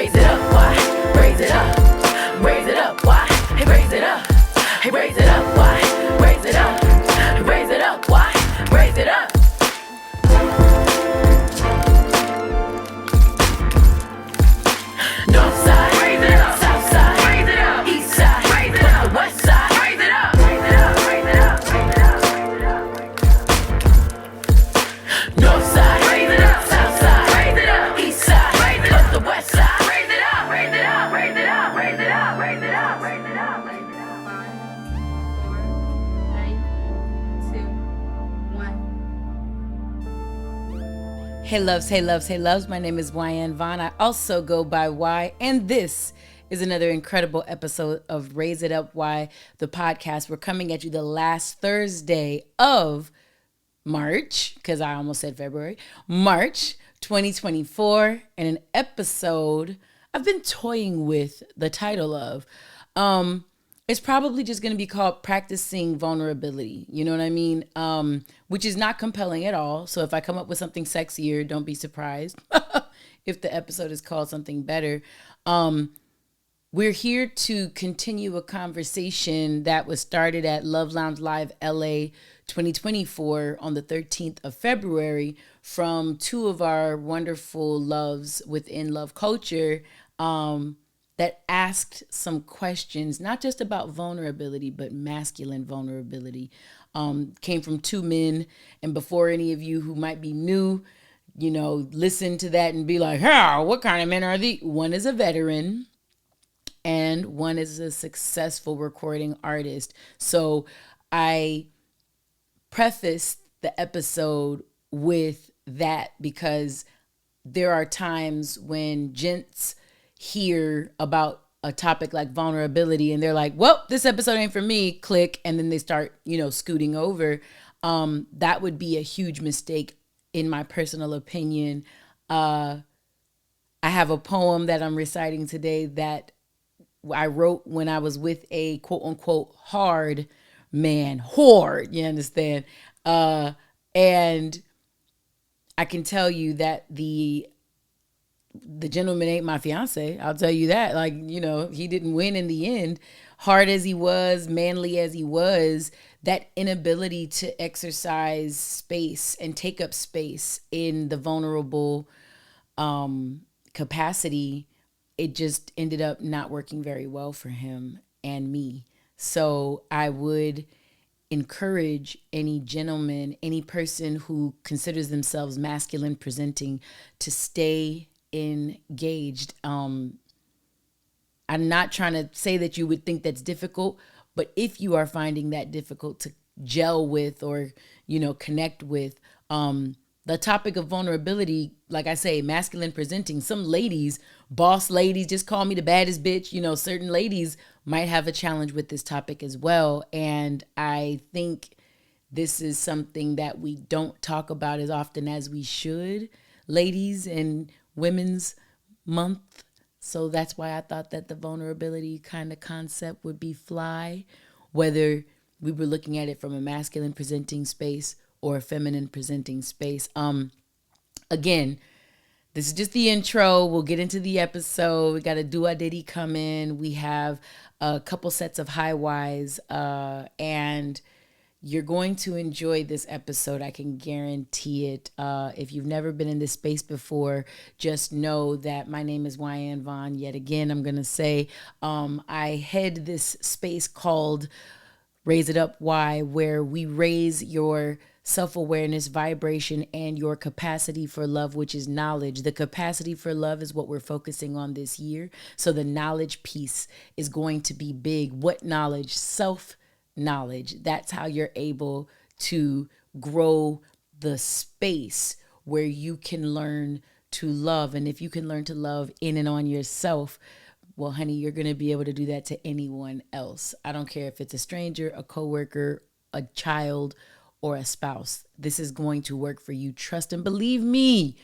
raise it up, why? Raise it up, raise it up, why? Hey, raise it up, hey, raise it up, why? Raise it up, raise it up, why? Raise it up. North side, raise it up. South side, raise it up. East side, raise it up. West side, raise it up. Raise it up, raise it up, raise it up, raise it up, raise it up. North side, raise it up. South side, raise it up. East side, raise it up. The west side, raise it up. Raise it up, raise it up, raise it up, raise it up, raise it up, raise it up. 5, 4, 3, 2, 1. Hey loves, hey loves, hey loves. My name is Wyann. I also go by Y, and this is another incredible episode of Raise It Up Y, the podcast. We're coming at you the last Thursday of March, because I almost said February, March 2024, and an episode I've been toying with the title of. It's probably just going to be called Practicing Vulnerability. You know what I mean? Which is not compelling at all. So if I come up with something sexier, don't be surprised if the episode is called something better. We're here to continue a conversation that was started at Love Lounge Live LA 2024 on the 13th of February from two of our wonderful loves within love culture, that asked some questions, not just about vulnerability, but masculine vulnerability. Came from two men. And before any of you who might be new, listen to that and be like, what kind of men are these? One is a veteran and one is a successful recording artist. So I prefaced the episode with that because there are times when gents hear about a topic like vulnerability and they're like, well, this episode ain't for me, click, and then they start, scooting over. That would be a huge mistake in my personal opinion. I have a poem that I'm reciting today that I wrote when I was with a quote unquote hard man, you understand? And I can tell you that the gentleman ain't my fiance. I'll tell you that. He didn't win in the end. Hard as he was, manly as he was, that inability to exercise space and take up space in the vulnerable capacity, it just ended up not working very well for him and me. So I would encourage any gentleman, any person who considers themselves masculine presenting, to stay engaged. I'm not trying to say that you would think that's difficult, but if you are finding that difficult to gel with or, connect with, the topic of vulnerability, like I say, masculine presenting, some ladies, boss ladies, just call me the baddest bitch. Certain ladies might have a challenge with this topic as well. And I think this is something that we don't talk about as often as we should, ladies and Women's Month. So that's why I thought that the vulnerability kind of concept would be fly, whether we were looking at it from a masculine presenting space or a feminine presenting space. Again, this is just the intro. We'll get into the episode. We got a Douxadiddy come in. We have a couple sets of high whys, and you're going to enjoy this episode. I can guarantee it. If you've never been in this space before, just know that my name is Wyann. Yet again, I'm going to say I head this space called Raise It Up Y, where we raise your self-awareness, vibration, and your capacity for love, which is knowledge. The capacity for love is what we're focusing on this year. So the knowledge piece is going to be big. What knowledge? Self-knowledge. That's how you're able to grow the space where you can learn to love. And if you can learn to love in and on yourself, well, honey, you're going to be able to do that to anyone else. I don't care if it's a stranger, a coworker, a child, or a spouse. This is going to work for you. Trust and believe me.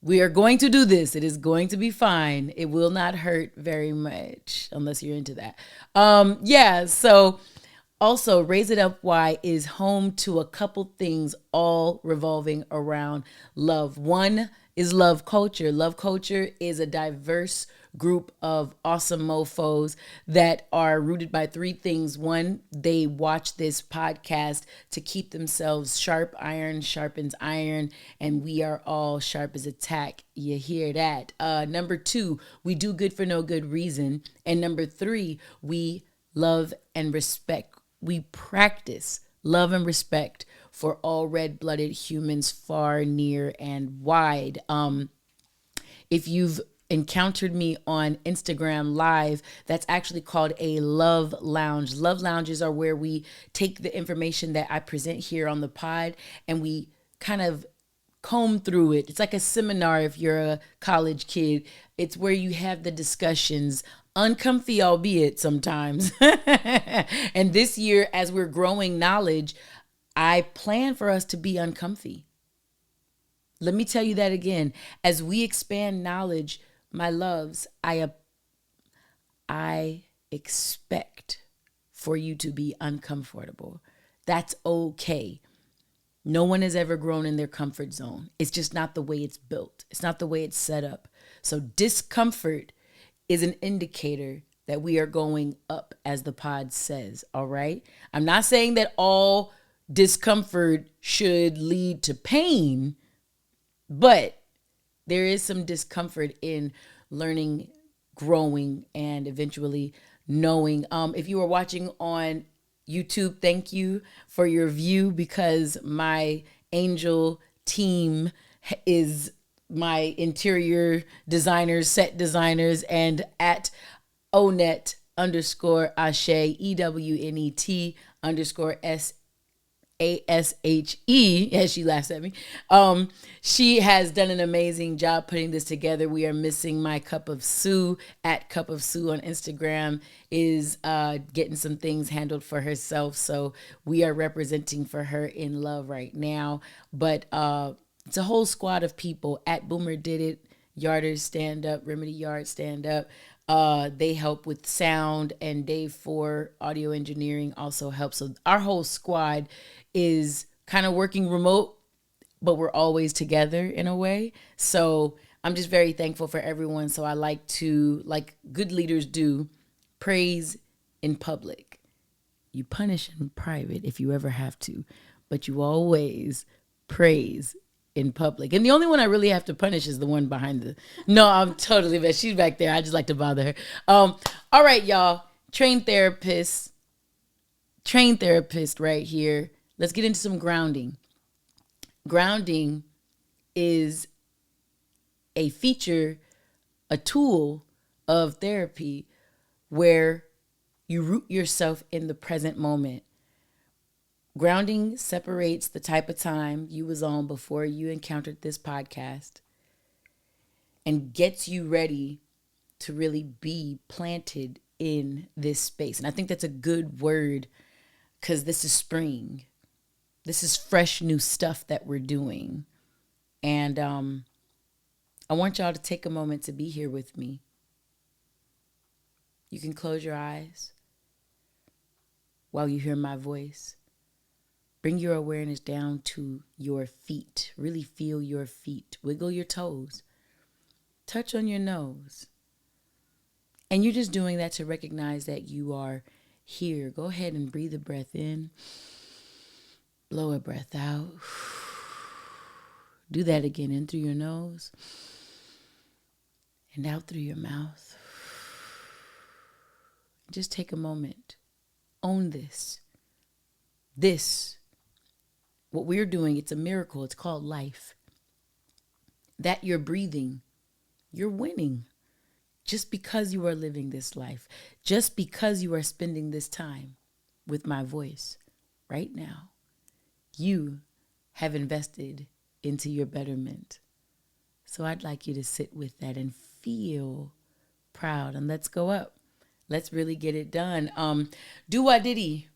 We are going to do this. It is going to be fine. It will not hurt very much unless you're into that. So also Raise It Up Y is home to a couple things all revolving around love. One, is Love Culture. Love Culture is a diverse group of awesome mofos that are rooted by three things. One, they watch this podcast to keep themselves sharp. Iron sharpens iron, and we are all sharp as a tack. You hear that? Number two, we do good for no good reason. And number three, we love and respect. We practice love and respect for all red-blooded humans far, near, and wide. If you've encountered me on Instagram Live, that's actually called a love lounge. Love lounges are where we take the information that I present here on the pod and we kind of comb through it. It's like a seminar if you're a college kid. It's where you have the discussions, uncomfy albeit sometimes. And this year, as we're growing knowledge, I plan for us to be uncomfy. Let me tell you that again. As we expand knowledge, my loves, I expect for you to be uncomfortable. That's okay. No one has ever grown in their comfort zone. It's just not the way it's built. It's not the way it's set up. So discomfort is an indicator that we are going up, as the pod says, all right? I'm not saying that all discomfort should lead to pain, but there is some discomfort in learning, growing, and eventually knowing. If you are watching on YouTube, thank you for your view, because my angel team is my interior designers, set designers, and at Onet _ Ashe, EWNET _ ASHE, as she laughs at me. She has done an amazing job putting this together. We are missing my Cup of Sue at Cup of Sue on Instagram is getting some things handled for herself. So we are representing for her in love right now. But it's a whole squad of people. At Boomer Did It, Yarders Stand Up, Remedy Yard Stand Up. They help with sound, and Dave for audio engineering also helps. So our whole squad is kind of working remote, but we're always together in a way. So I'm just very thankful for everyone. So I like to, like good leaders do, praise in public. You punish in private if you ever have to, but you always praise in public. And the only one I really have to punish is the one behind the... No, I'm totally bad. She's back there. I just like to bother her. All right, y'all. Trained therapist right here. Let's get into some grounding. Grounding is a feature, a tool of therapy where you root yourself in the present moment. Grounding separates the type of time you was on before you encountered this podcast and gets you ready to really be planted in this space. And I think that's a good word, because this is spring. This is fresh new stuff that we're doing. And I want y'all to take a moment to be here with me. You can close your eyes while you hear my voice. Bring your awareness down to your feet. Really feel your feet. Wiggle your toes. Touch on your nose. And you're just doing that to recognize that you are here. Go ahead and breathe a breath in. Blow a breath out. Do that again. In through your nose and out through your mouth. Just take a moment. Own this. What we're doing, it's a miracle. It's called life. That you're breathing, you're winning. Just because you are living this life, just because you are spending this time with my voice right now, you have invested into your betterment. So I'd like you to sit with that and feel proud, and let's go up. Let's really get it done. Douxadiddy.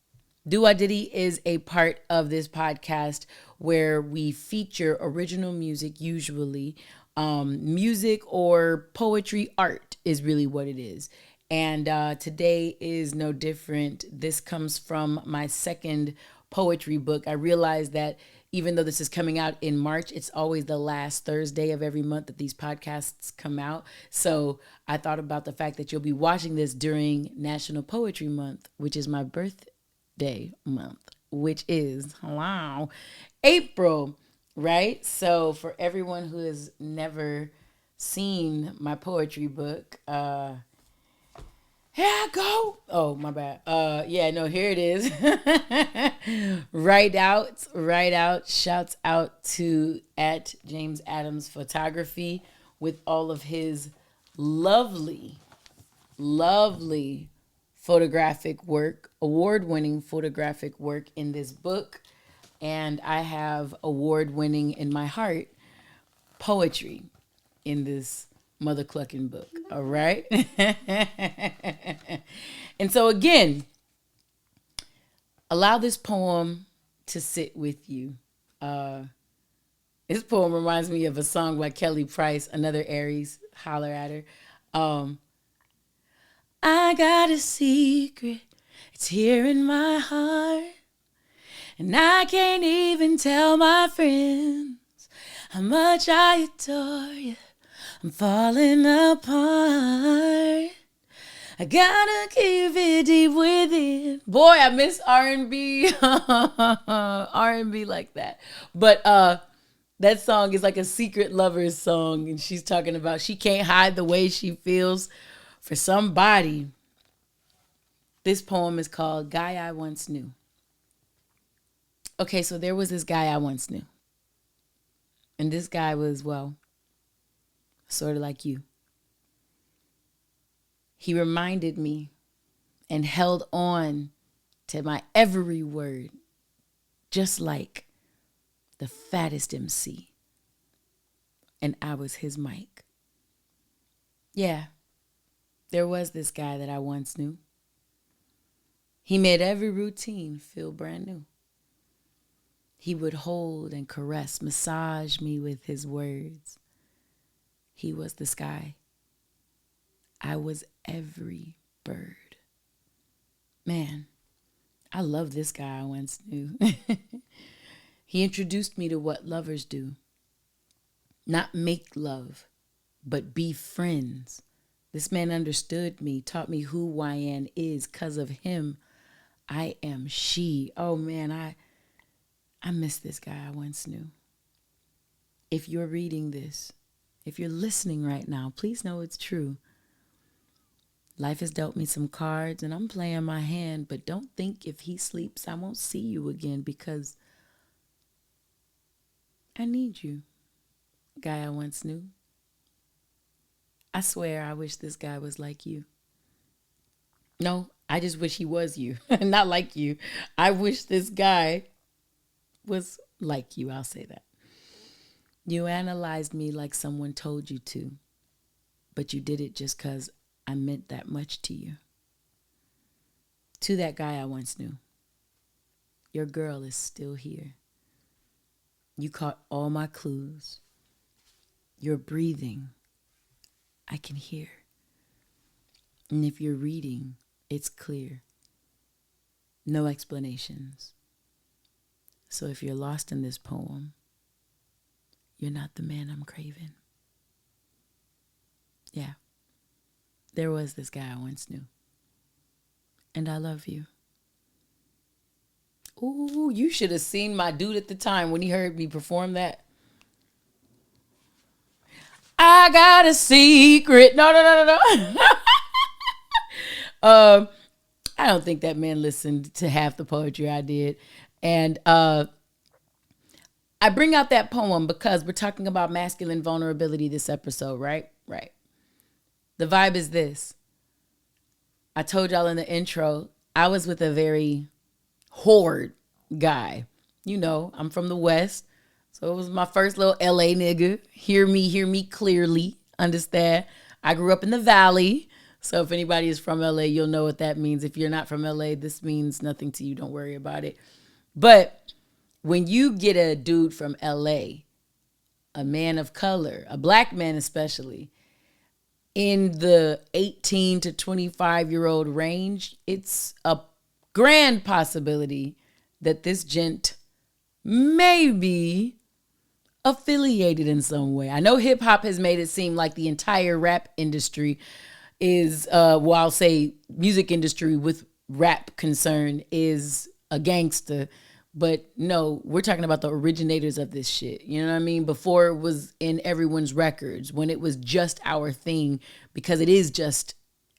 Douxadiddy is a part of this podcast where we feature original music, usually. Music or poetry, art is really what it is. And today is no different. This comes from my second poetry book. I realized that even though this is coming out in March, it's always the last Thursday of every month that these podcasts come out. So I thought about the fact that you'll be watching this during National Poetry Month, which is my birthday month, which is, wow, April, right? So for everyone who has never seen my poetry book, here I go. Oh, my bad. Yeah, no, here it is. Right out. Shouts out to at James Adams Photography with all of his lovely photographic work, award-winning photographic work in this book. And I have award-winning in my heart poetry in this mother clucking book. All right. And so again, allow this poem to sit with you. This poem reminds me of a song by Kelly Price, Another Aries, holler at her. I got a secret, it's here in my heart, and I can't even tell my friends how much I adore you. I'm falling apart. I gotta keep it deep within. Boy, I miss R&B. R&B like that. But that song is like a secret lover's song. And she's talking about she can't hide the way she feels for somebody. This poem is called Guy I Once Knew. Okay, so there was this guy I once knew. And this guy was, well, sort of like you. He reminded me and held on to my every word, just like the fattest MC. And I was his mic. Yeah, there was this guy that I once knew. He made every routine feel brand new. He would hold and caress, massage me with his words. He was the sky. I was every bird. Man, I love this guy I once knew. He introduced me to what lovers do. Not make love, but be friends. This man understood me, taught me who Wyann is. 'Cause of him, I am she. Oh man, I miss this guy I once knew. If you're reading this, if you're listening right now, please know it's true. Life has dealt me some cards and I'm playing my hand, but don't think if he sleeps, I won't see you again because I need you, guy I once knew. I swear I wish this guy was like you. No, I just wish he was you, not like you. I wish this guy was like you, I'll say that. You analyzed me like someone told you to, but you did it just because I meant that much to you. To that guy I once knew, your girl is still here. You caught all my clues. Your breathing, I can hear. And if you're reading, it's clear. No explanations. So if you're lost in this poem, you're not the man I'm craving. Yeah. There was this guy I once knew. And I love you. Ooh, you should have seen my dude at the time when he heard me perform that. I got a secret. No. I don't think that man listened to half the poetry I did. And I bring out that poem because we're talking about masculine vulnerability this episode, right? Right. The vibe is this. I told y'all in the intro, I was with a very hoard guy. You know, I'm from the West. So it was my first little LA nigga. Hear me clearly. Understand? I grew up in the Valley. So if anybody is from LA, you'll know what that means. If you're not from LA, this means nothing to you. Don't worry about it. But when you get a dude from LA, a man of color, a black man especially, in the 18 to 25-year-old range, it's a grand possibility that this gent maybe affiliated in some way. I know hip hop has made it seem like the entire rap industry is, I'll say music industry with rap concern is a gangster. But no, we're talking about the originators of this shit. You know what I mean? Before it was in everyone's records, when it was just our thing, because it is just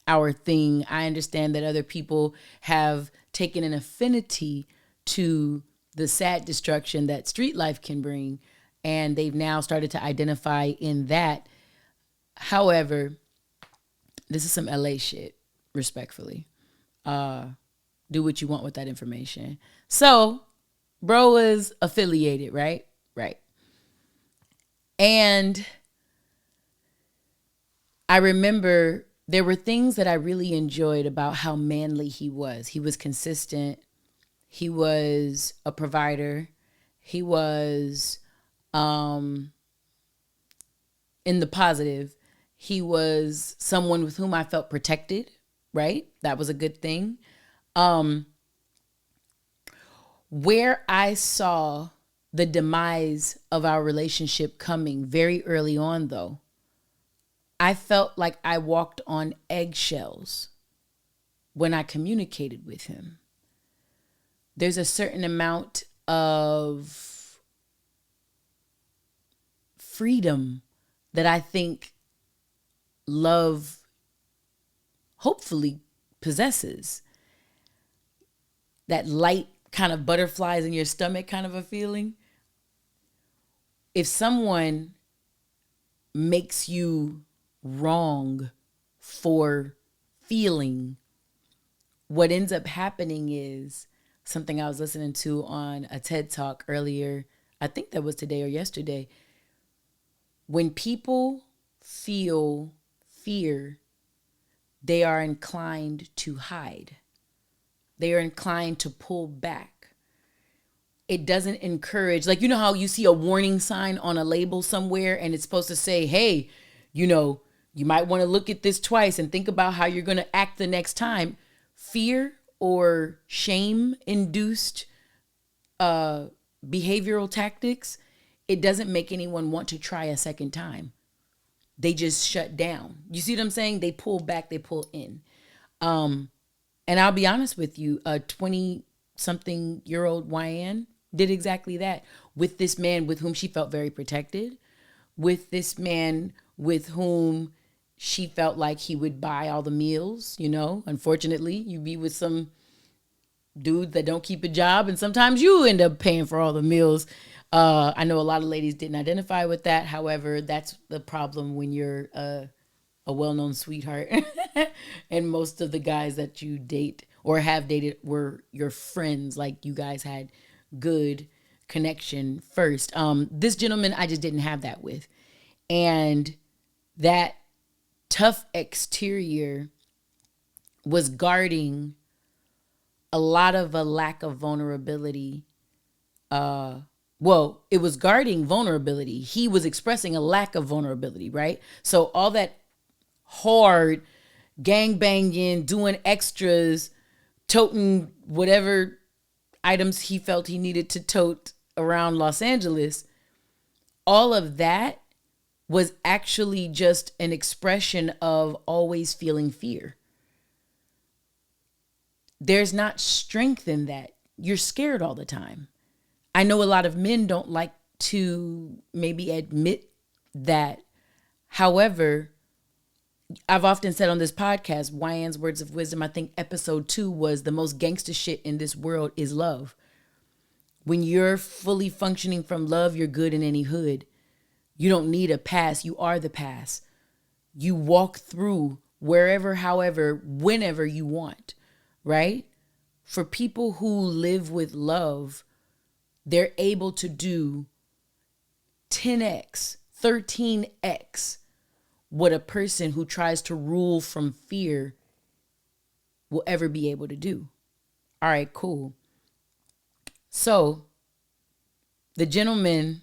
our thing. I understand that other people have taken an affinity to the sad destruction that street life can bring, and they've now started to identify in that. However, this is some LA shit, respectfully. Do what you want with that information. So, bro was affiliated, right? Right. And I remember there were things that I really enjoyed about how manly he was. He was consistent. He was a provider. He was, in the positive, he was someone with whom I felt protected, right? That was a good thing. Where I saw the demise of our relationship coming very early on, though, I felt like I walked on eggshells when I communicated with him. There's a certain amount of freedom that I think love hopefully possesses. That light kind of butterflies in your stomach kind of a feeling. If someone makes you wrong for feeling, what ends up happening is something I was listening to on a TED Talk earlier. I think that was today or yesterday. When people feel fear, they are inclined to hide. They are inclined to pull back. It doesn't encourage, like, you know how you see a warning sign on a label somewhere and it's supposed to say, hey, you know, you might want to look at this twice and think about how you're going to act the next time. Fear or shame-induced behavioral tactics, it doesn't make anyone want to try a second time. They just shut down. You see what I'm saying? They pull back, they pull in. And I'll be honest with you, a 20-something-year-old Wyann did exactly that with this man with whom she felt very protected, with this man with whom she felt like he would buy all the meals, you know. Unfortunately, you be with some dude that don't keep a job, and sometimes you end up paying for all the meals. I know a lot of ladies didn't identify with that. However, that's the problem when you're a well-known sweetheart and most of the guys that you date or have dated were your friends. Like, you guys had good connection first. This gentleman, I just didn't have that with. And that tough exterior was guarding a lot of a lack of vulnerability. It was guarding vulnerability. He was expressing a lack of vulnerability, right? So all that hard gang banging, doing extras, toting whatever items he felt he needed to tote around Los Angeles, all of that was actually just an expression of always feeling fear. There's not strength in that. You're scared all the time. I know a lot of men don't like to maybe admit that. However, I've often said on this podcast, Wyann's Words of Wisdom, I think episode 2 was the most gangster shit in this world is love. When you're fully functioning from love, you're good in any hood. You don't need a pass. You are the pass. You walk through wherever, however, whenever you want, right? For people who live with love, they're able to do 10x, 13x what a person who tries to rule from fear will ever be able to do. All right, cool. So the gentleman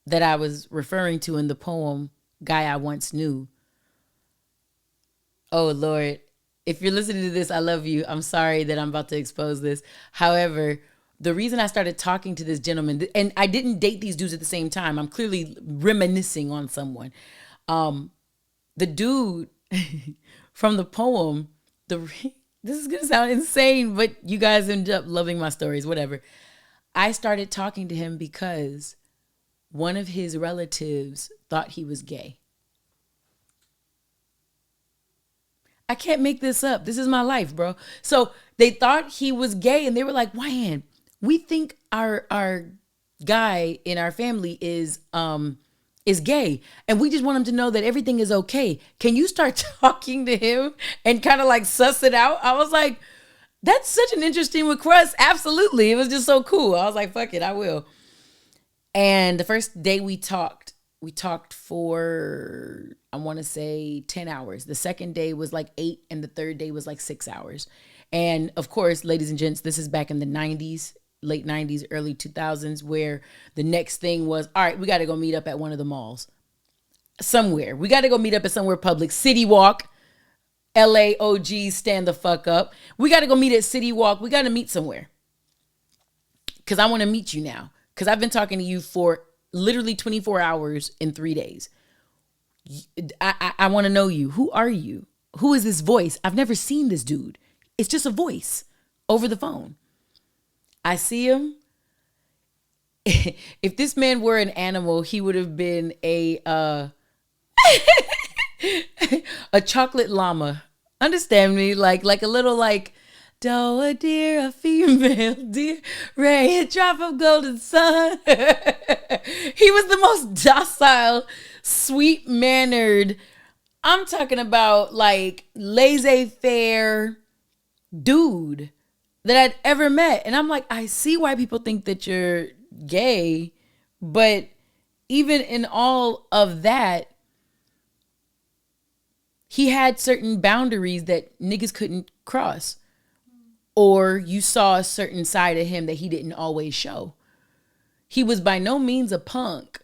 that I was referring to in the poem, Guy I Once Knew. Oh, Lord. If you're listening to this, I love you. I'm sorry that I'm about to expose this. However, the reason I started talking to this gentleman, and I didn't date these dudes at the same time. I'm clearly reminiscing on someone. The dude from the poem, this is going to sound insane, but you guys end up loving my stories, whatever. I started talking to him because one of his relatives thought he was gay. I can't make this up. This is my life, bro. So they thought he was gay, and they were like, Wyann, we think our guy in our family is gay, and we just want him to know that everything is okay. Can you start talking to him and kind of like suss it out? I was like, that's such an interesting request. Absolutely. It was just so cool. I was like, fuck it, I will. And the first day we talked for, I want to say 10 hours. The second day was like 8, and the third day was like 6 hours. And of course, ladies and gents, this is back in the 90s, late 90s, early 2000s, where the next thing was, all right, we got to go meet up at one of the malls somewhere. We got to go meet up at somewhere public. City Walk, LA OGs, stand the fuck up. We got to go meet at City Walk. We got to meet somewhere. Because I want to meet you now. Because I've been talking to you for literally 24 hours in 3 days. I want to know you. Who are you? Who is this voice? I've never seen this dude. It's just a voice over the phone. I see him. If this man were an animal, he would have been a chocolate llama. Understand me? Like a little like, doe, a deer, a female deer, ray, a drop of golden sun. He was the most docile, sweet-mannered, I'm talking about like laissez-faire dude that I'd ever met. And I'm like, I see why people think that you're gay, but even in all of that, he had certain boundaries that niggas couldn't cross. Or you saw a certain side of him that he didn't always show. He was by no means a punk.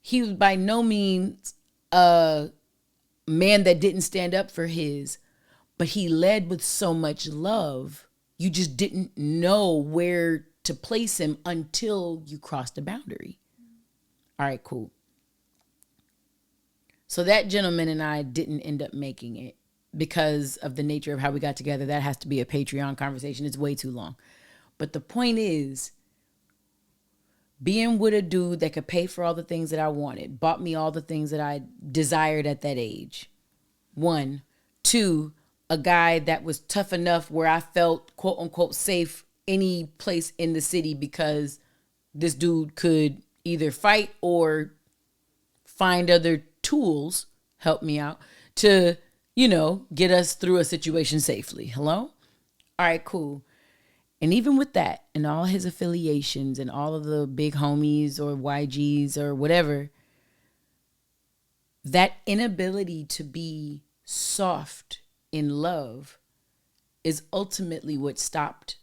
He was by no means a man that didn't stand up for his, but he led with so much love. You just didn't know where to place him until you crossed a boundary. All right, cool. So that gentleman and I didn't end up making it because of the nature of how we got together. That has to be a Patreon conversation. It's way too long. But the point is, being with a dude that could pay for all the things that I wanted, bought me all the things that I desired at that age. 1, 2, a guy that was tough enough where I felt quote unquote safe any place in the city because this dude could either fight or find other tools, help me out, to, get us through a situation safely. Hello? All right, cool. And even with that and all his affiliations and all of the big homies or YGs or whatever, that inability to be soft in love is ultimately what stopped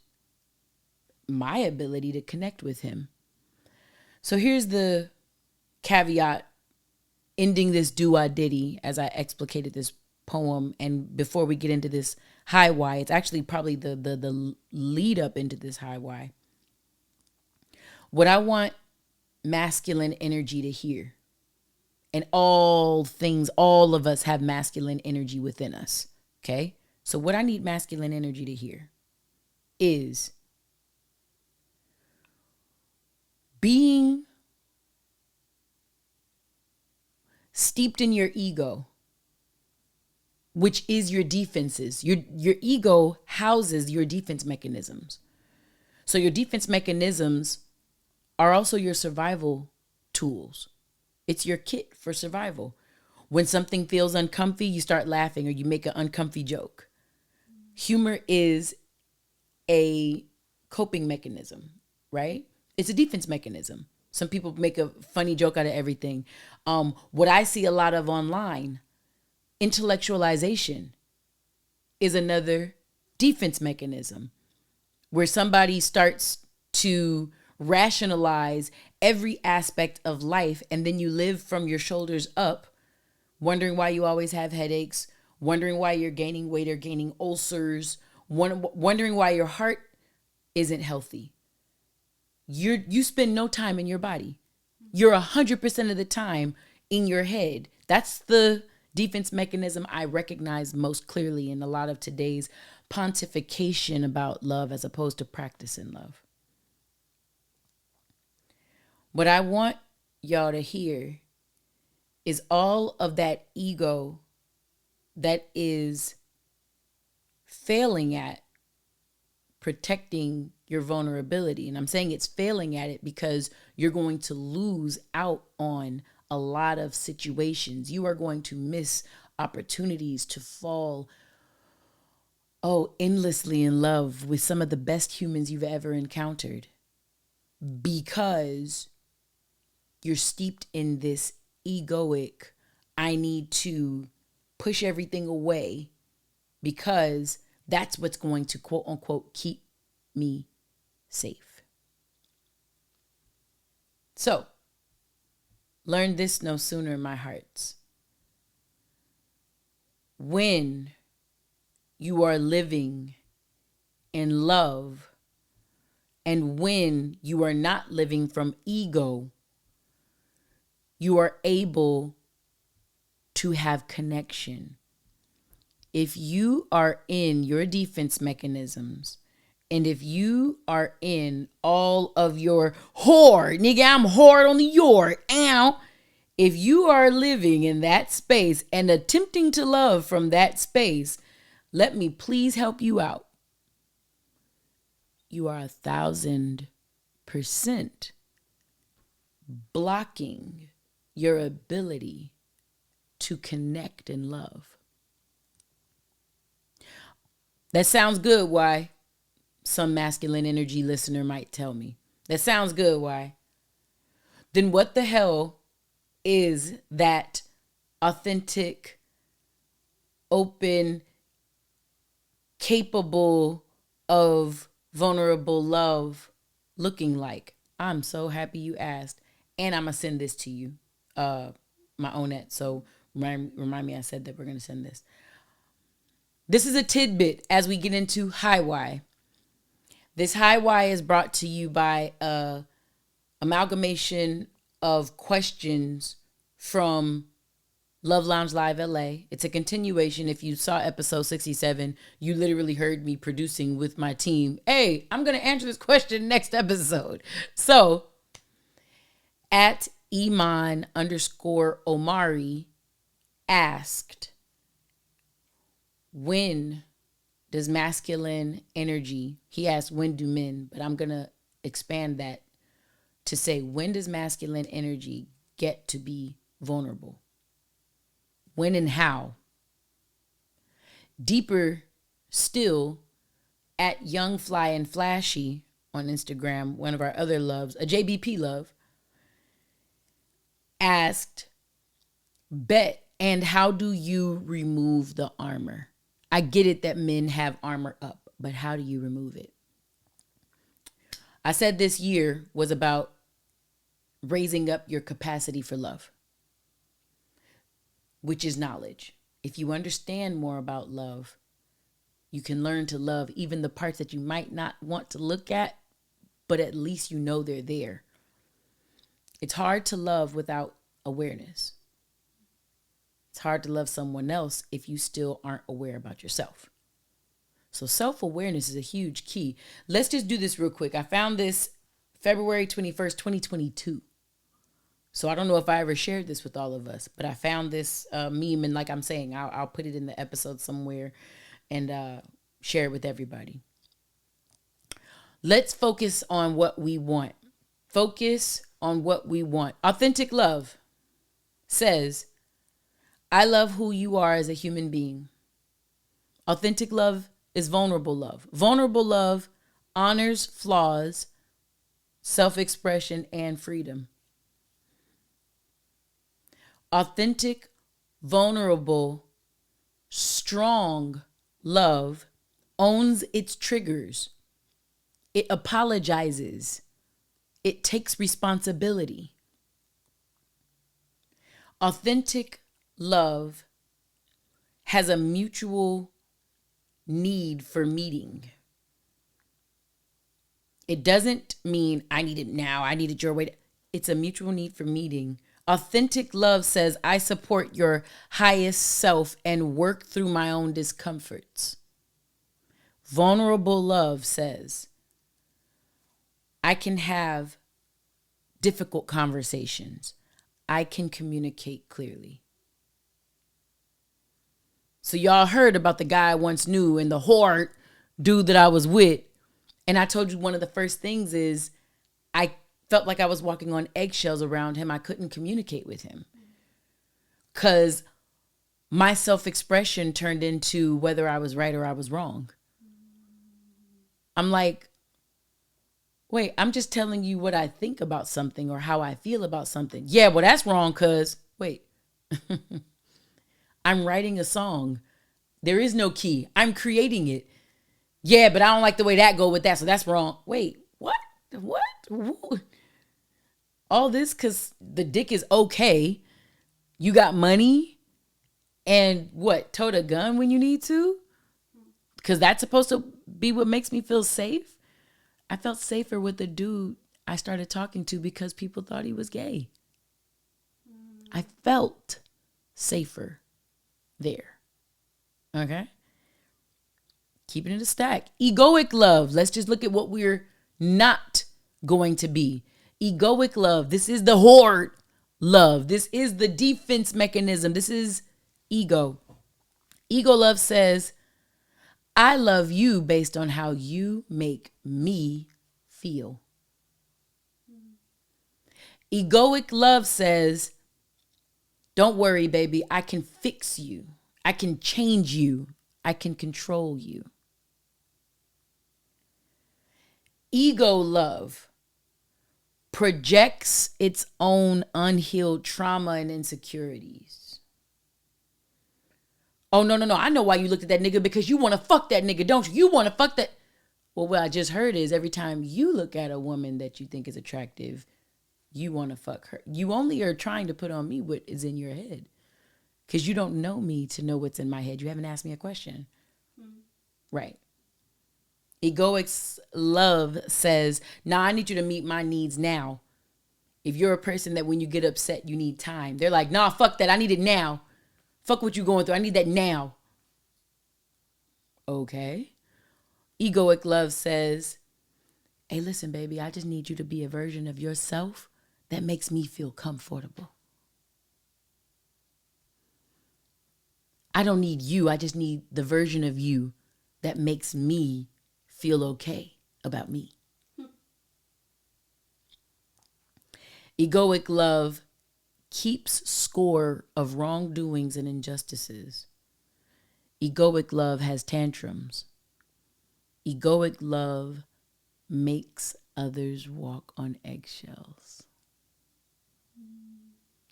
my ability to connect with him. So here's the caveat ending this Douxadiddy as I explicated this poem. And before we get into this high why, it's actually probably the lead up into this high why. What I want masculine energy to hear, and all of us have masculine energy within us. Okay. So what I need masculine energy to hear is being steeped in your ego, which is your defenses. Your ego houses your defense mechanisms. So your defense mechanisms are also your survival tools. It's your kit for survival. When something feels uncomfy, you start laughing or you make an uncomfy joke. Humor is a coping mechanism, right? It's a defense mechanism. Some people make a funny joke out of everything. What I see a lot of online, intellectualization is another defense mechanism where somebody starts to rationalize every aspect of life, and then you live from your shoulders up, wondering why you always have headaches, wondering why you're gaining weight or gaining ulcers, wondering why your heart isn't healthy. You spend no time in your body. You're 100% of the time in your head. That's the defense mechanism I recognize most clearly in a lot of today's pontification about love as opposed to practicing love. What I want y'all to hear is all of that ego that is failing at protecting your vulnerability. And I'm saying it's failing at it because you're going to lose out on a lot of situations. You are going to miss opportunities to fall endlessly in love with some of the best humans you've ever encountered because you're steeped in this egoic, I need to push everything away because that's what's going to quote unquote keep me safe. So, learn this no sooner, my hearts. When you are living in love and when you are not living from ego, you are able to have connection. If you are in your defense mechanisms, and if you are in all of your whore, nigga, I'm hard on the your, ow. If you are living in that space and attempting to love from that space, let me please help you out. You are 1,000% blocking your ability to connect and love. That sounds good, why? Some masculine energy listener might tell me. That sounds good, why? Then what the hell is that authentic, open, capable of vulnerable love looking like? I'm so happy you asked. And I'm going to send this to you, my ownette. So remind me I said that we're going to send this. This is a tidbit as we get into High Why. This High Why is brought to you by amalgamation of questions from Love Lounge Live LA. It's a continuation. If you saw episode 67, you literally heard me producing with my team. Hey, I'm going to answer this question next episode. So at Iman_Omari asked, when does masculine energy, he asked, when do men, but I'm going to expand that to say, when does masculine energy get to be vulnerable? When and how? Deeper still, at Young Fly and Flashy on Instagram, one of our other loves, a JBP love, asked, bet, and how do you remove the armor? I get it that men have armor up, but how do you remove it? I said this year was about raising up your capacity for love, which is knowledge. If you understand more about love, you can learn to love even the parts that you might not want to look at, but at least you know they're there. It's hard to love without awareness. It's hard to love someone else if you still aren't aware about yourself. So self-awareness is a huge key. Let's just do this real quick. I found this February 21st, 2022. So I don't know if I ever shared this with all of us, but I found this meme, and like I'm saying, I'll put it in the episode somewhere and share it with everybody. Let's focus on what we want. Focus on what we want. Authentic love says, I love who you are as a human being. Authentic love is vulnerable love. Vulnerable love honors flaws, self-expression, and freedom. Authentic, vulnerable, strong love owns its triggers. It apologizes. It takes responsibility. Authentic love has a mutual need for meeting. It doesn't mean I need it now. I need it your way. It's a mutual need for meeting. Authentic love says, I support your highest self and work through my own discomforts. Vulnerable love says, I can have difficult conversations. I can communicate clearly. So y'all heard about the guy I once knew and the whore dude that I was with. And I told you one of the first things is I felt like I was walking on eggshells around him. I couldn't communicate with him because my self-expression turned into whether I was right or I was wrong. I'm like, wait, I'm just telling you what I think about something or how I feel about something. Yeah, well, that's wrong because, wait, I'm writing a song. There is no key. I'm creating it. Yeah, but I don't like the way that go with that, so that's wrong. Wait, what? What? All this because the dick is okay. You got money and what? Tote a gun when you need to? Because that's supposed to be what makes me feel safe. I felt safer with the dude I started talking to because people thought he was gay. I felt safer there. Okay? Keeping it a stack. Egoic love. Let's just look at what we're not going to be. Egoic love. This is the hoard love. This is the defense mechanism. This is ego. Ego love says, I love you based on how you make me feel. Egoic love says, don't worry, baby. I can fix you. I can change you. I can control you. Ego love projects its own unhealed trauma and insecurities. Oh, no. I know why you looked at that nigga because you want to fuck that nigga, don't you? You want to fuck that. Well, what I just heard is every time you look at a woman that you think is attractive, you want to fuck her. You only are trying to put on me what is in your head because you don't know me to know what's in my head. You haven't asked me a question. Right. Egoic love says, nah, I need you to meet my needs now. If you're a person that when you get upset, you need time. They're like, nah, fuck that. I need it now. Fuck what you going through. I need that now. Okay. Egoic love says, hey, listen, baby, I just need you to be a version of yourself that makes me feel comfortable. I don't need you. I just need the version of you that makes me feel okay about me. Egoic love keeps score of wrongdoings and injustices. Egoic love has tantrums. Egoic love makes others walk on eggshells.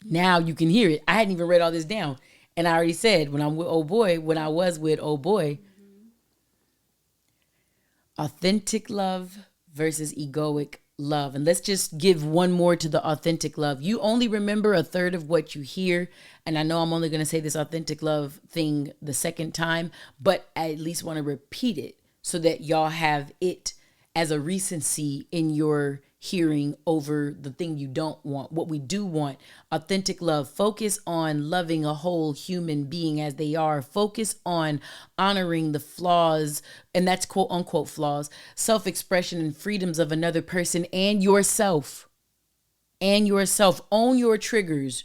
Now you can hear it. I hadn't even read all this down. And I already said when I was with old boy, authentic love versus egoic love. And let's just give one more to the authentic love. You only remember a third of what you hear. And I know I'm only going to say this authentic love thing the second time, but I at least want to repeat it so that y'all have it as a recency in your hearing over the thing you don't want. What we do want, authentic love. Focus on loving a whole human being as they are. Focus on honoring the flaws, and that's quote unquote flaws, self-expression and freedoms of another person and yourself. And yourself. Own your triggers.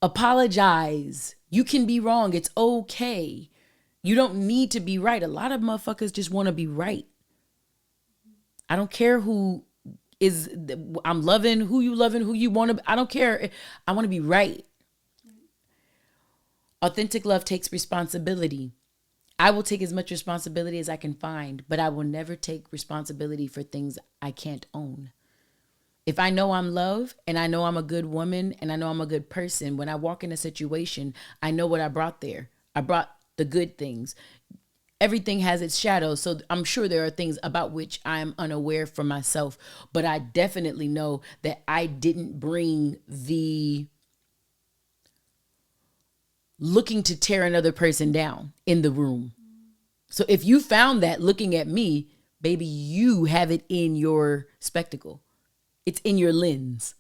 Apologize. You can be wrong. It's okay. You don't need to be right. A lot of motherfuckers just want to be right. I don't care who is, I'm loving who you want to, I don't care. I want to be right. Authentic love takes responsibility. I will take as much responsibility as I can find, but I will never take responsibility for things I can't own. If I know I'm loved and I know I'm a good woman and I know I'm a good person, when I walk in a situation, I know what I brought there. I brought the good things. Everything has its shadows, so I'm sure there are things about which I'm unaware for myself, but I definitely know that I didn't bring the looking to tear another person down in the room. So if you found that looking at me, Baby, you have it in your spectacle. It's in your lens.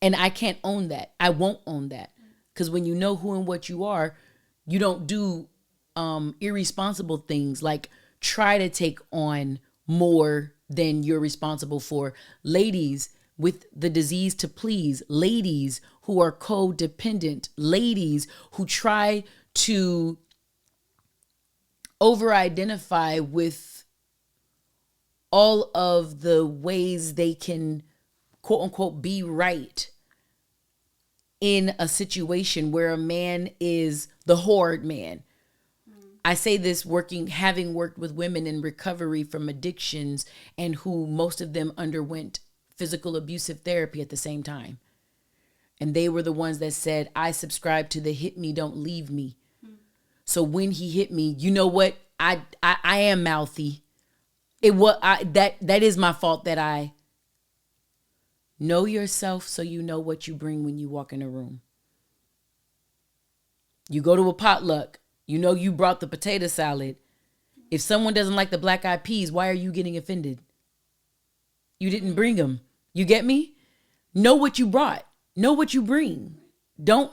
And I can't own that. I won't own that. Because when you know who and what you are, you don't do irresponsible things like try to take on more than you're responsible for. Ladies with the disease to please, ladies who are codependent, ladies who try to over-identify with all of the ways they can quote unquote be right in a situation where a man is the horde man. I say this having worked with women in recovery from addictions and who most of them underwent physical abusive therapy at the same time. And they were the ones that said, I subscribe to the hit me, don't leave me. So when he hit me, you know what? I am mouthy. That is my fault that I know yourself so you know what you bring when you walk in a room. You go to a potluck. You know you brought the potato salad. If someone doesn't like the black eyed peas, why are you getting offended? You didn't bring them. You get me? Know what you brought. Know what you bring. Don't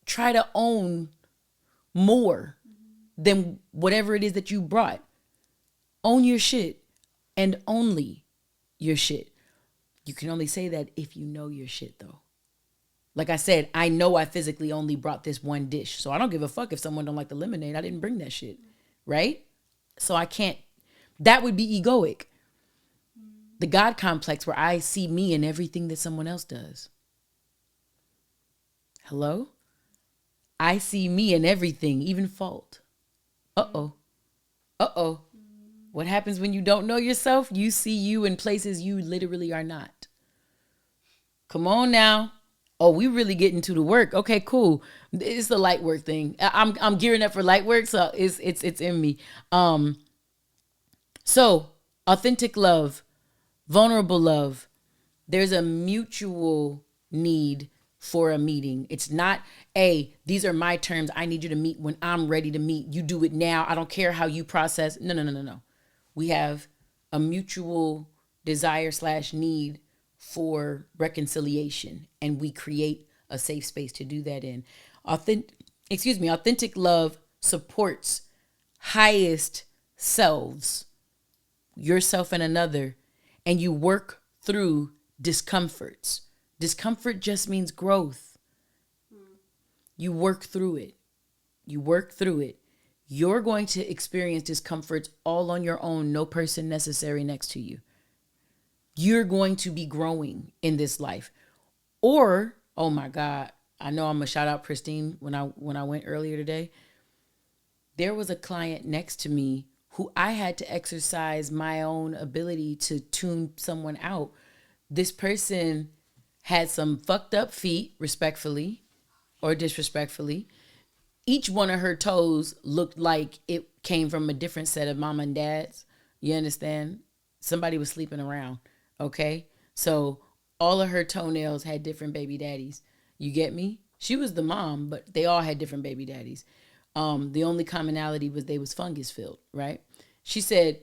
try to own more than whatever it is that you brought. Own your shit and only your shit. You can only say that if you know your shit, though. Like I said, I know I physically only brought this one dish. So I don't give a fuck if someone don't like the lemonade. I didn't bring that shit. Right? So I can't. That would be egoic. The God complex where I see me in everything that someone else does. Hello? I see me in everything, even fault. Uh-oh. Uh-oh. What happens when you don't know yourself? You see you in places you literally are not. Come on now. Oh, we really getting to the work. Okay, cool. It's the light work thing. I'm gearing up for light work, so it's in me. So authentic love, vulnerable love. There's a mutual need for a meeting. It's not, hey, these are my terms. I need you to meet when I'm ready to meet. You do it now. I don't care how you process. No. We have a mutual desire / need for reconciliation, and we create a safe space to do that in. Authentic love supports highest selves, yourself and another, and you work through discomforts. Discomfort just means growth. You work through it. You're going to experience discomforts all on your own, no person necessary next to you. You're going to be growing in this life. Or, oh my God, I know I'm going to shout out Pristine when I went earlier today. There was a client next to me who I had to exercise my own ability to tune someone out. This person had some fucked up feet, respectfully or disrespectfully. Each one of her toes looked like it came from a different set of mama and dads. You understand? Somebody was sleeping around. Okay? So all of her toenails had different baby daddies. You get me? She was the mom, but they all had different baby daddies. The only commonality was they was fungus filled, right? She said,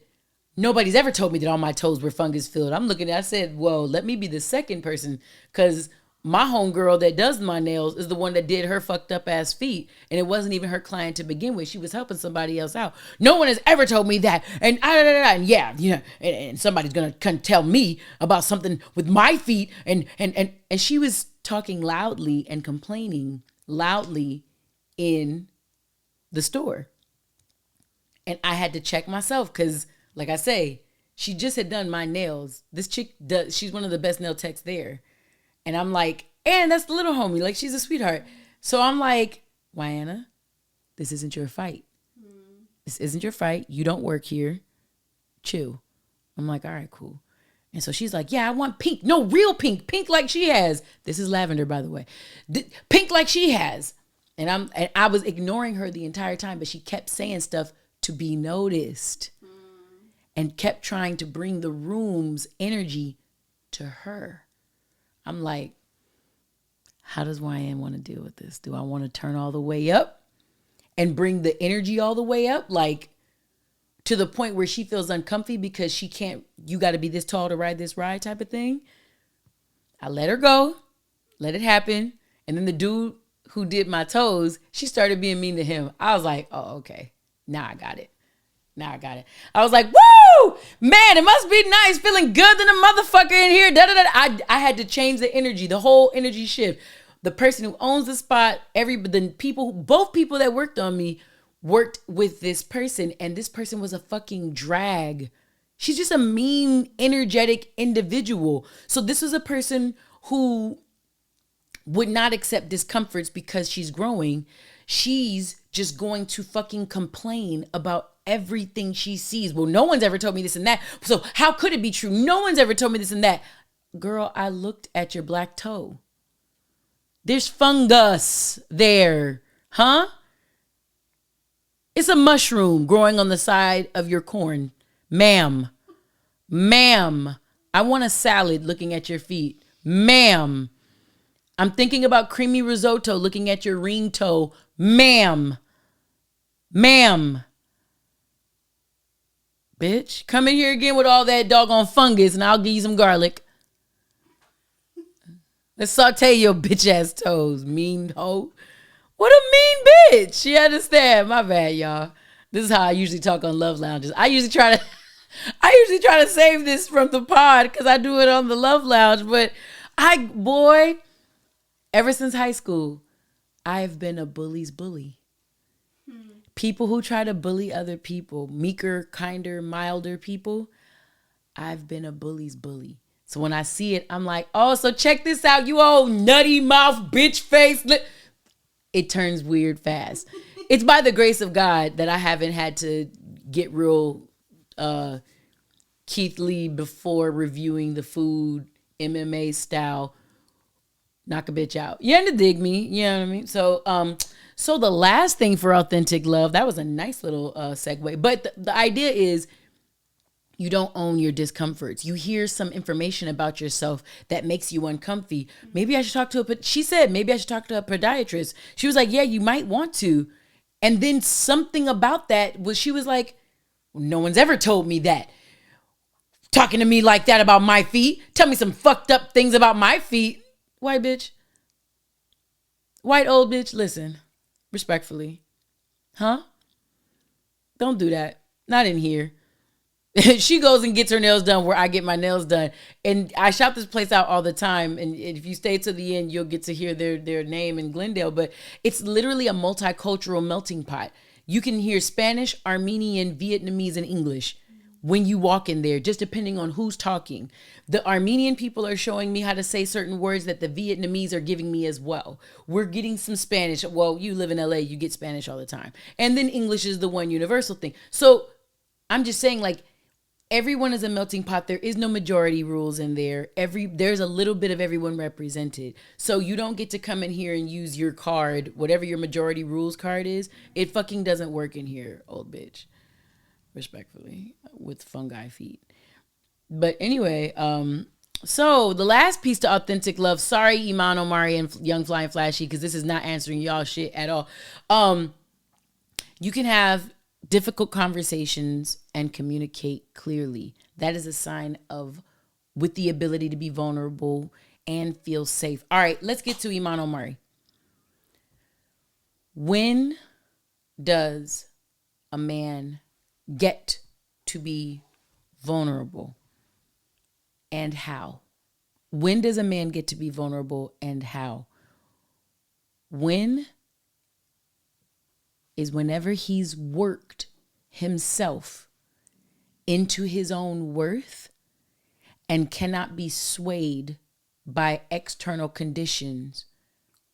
nobody's ever told me that all my toes were fungus filled. I'm looking at, I said, well, let me be the second person, because my homegirl that does my nails is the one that did her fucked up ass feet. And it wasn't even her client to begin with. She was helping somebody else out. No one has ever told me that. And and somebody's going to come tell me about something with my feet. And she was talking loudly and complaining loudly in the store. And I had to check myself because, like I say, she just had done my nails. This chick she's one of the best nail techs there. And I'm like, and that's the little homie. Like, she's a sweetheart. So I'm like, Wyann, this isn't your fight. This isn't your fight. You don't work here. Chill. I'm like, all right, cool. And so she's like, yeah, I want pink. No, real pink. Pink like she has. This is lavender, by the way. Pink like she has. And I was ignoring her the entire time, but she kept saying stuff to be noticed. And kept trying to bring the room's energy to her. I'm like, how does Wyann want to deal with this? Do I want to turn all the way up and bring the energy all the way up? Like, to the point where she feels uncomfy because she can't, you got to be this tall to ride this ride type of thing. I let her go, let it happen. And then the dude who did my toes, she started being mean to him. I was like, oh, okay. Now I got it. I was like, woo, man, it must be nice feeling good than a motherfucker in here. I had to change the energy, the whole energy shift. The person who owns the spot, both people that worked on me worked with this person, and this person was a fucking drag. She's just a mean, energetic individual. So this was a person who would not accept discomforts because she's growing. She's just going to fucking complain about everything she sees. Well, no one's ever told me this and that. So how could it be true? No one's ever told me this and that. Girl, I looked at your black toe. There's fungus there, huh? It's a mushroom growing on the side of your corn. Ma'am, I want a salad looking at your feet. Ma'am, I'm thinking about creamy risotto looking at your ring toe. Ma'am. Bitch, come in here again with all that doggone fungus and I'll give you some garlic. Let's saute your bitch ass toes, mean hoe. What a mean bitch. You understand? My bad, y'all. This is how I usually talk on Love Lounges. I usually try to save this from the pod because I do it on the Love Lounge. But ever since high school, I've been a bully's bully. People who try to bully other people, meeker, kinder, milder people, I've been a bully's bully. So when I see it, I'm like, oh, so check this out, you old nutty mouth bitch face. It turns weird fast. It's by the grace of God that I haven't had to get real Keith Lee before reviewing the food, MMA style, knock a bitch out. You had to dig me, you know what I mean? So the last thing for authentic love, that was a nice little segue. But the idea is you don't own your discomforts. You hear some information about yourself that makes you uncomfy. Maybe I should talk to she said, maybe I should talk to a podiatrist. She was like, yeah, you might want to. And then something about that was, she was like, no one's ever told me that. Talking to me like that about my feet. Tell me some fucked up things about my feet. White bitch. White old bitch, listen. Respectfully. Huh? Don't do that. Not in here. She goes and gets her nails done where I get my nails done. And I shop this place out all the time. And if you stay to the end, you'll get to hear their name in Glendale. But it's literally a multicultural melting pot. You can hear Spanish, Armenian, Vietnamese, and English when you walk in there, just depending on who's talking. The Armenian people are showing me how to say certain words that the Vietnamese are giving me as well. We're getting some Spanish. Well, you live in LA, you get Spanish all the time. And then English is the one universal thing. So I'm just saying, like, everyone is a melting pot. There is no majority rules in there. There's a little bit of everyone represented. So you don't get to come in here and use your card, whatever your majority rules card is. It fucking doesn't work in here, old bitch. Respectfully, with fungi feet. But anyway, so the last piece to authentic love. Sorry, Iman Omari and Young Fly and Flashy, because this is not answering y'all shit at all. You can have difficult conversations and communicate clearly. That is a sign of with the ability to be vulnerable and feel safe. All right, let's get to Iman Omari. When does a man get to be vulnerable, and how? When does a man get to be vulnerable, and how? When is whenever he's worked himself into his own worth and cannot be swayed by external conditions,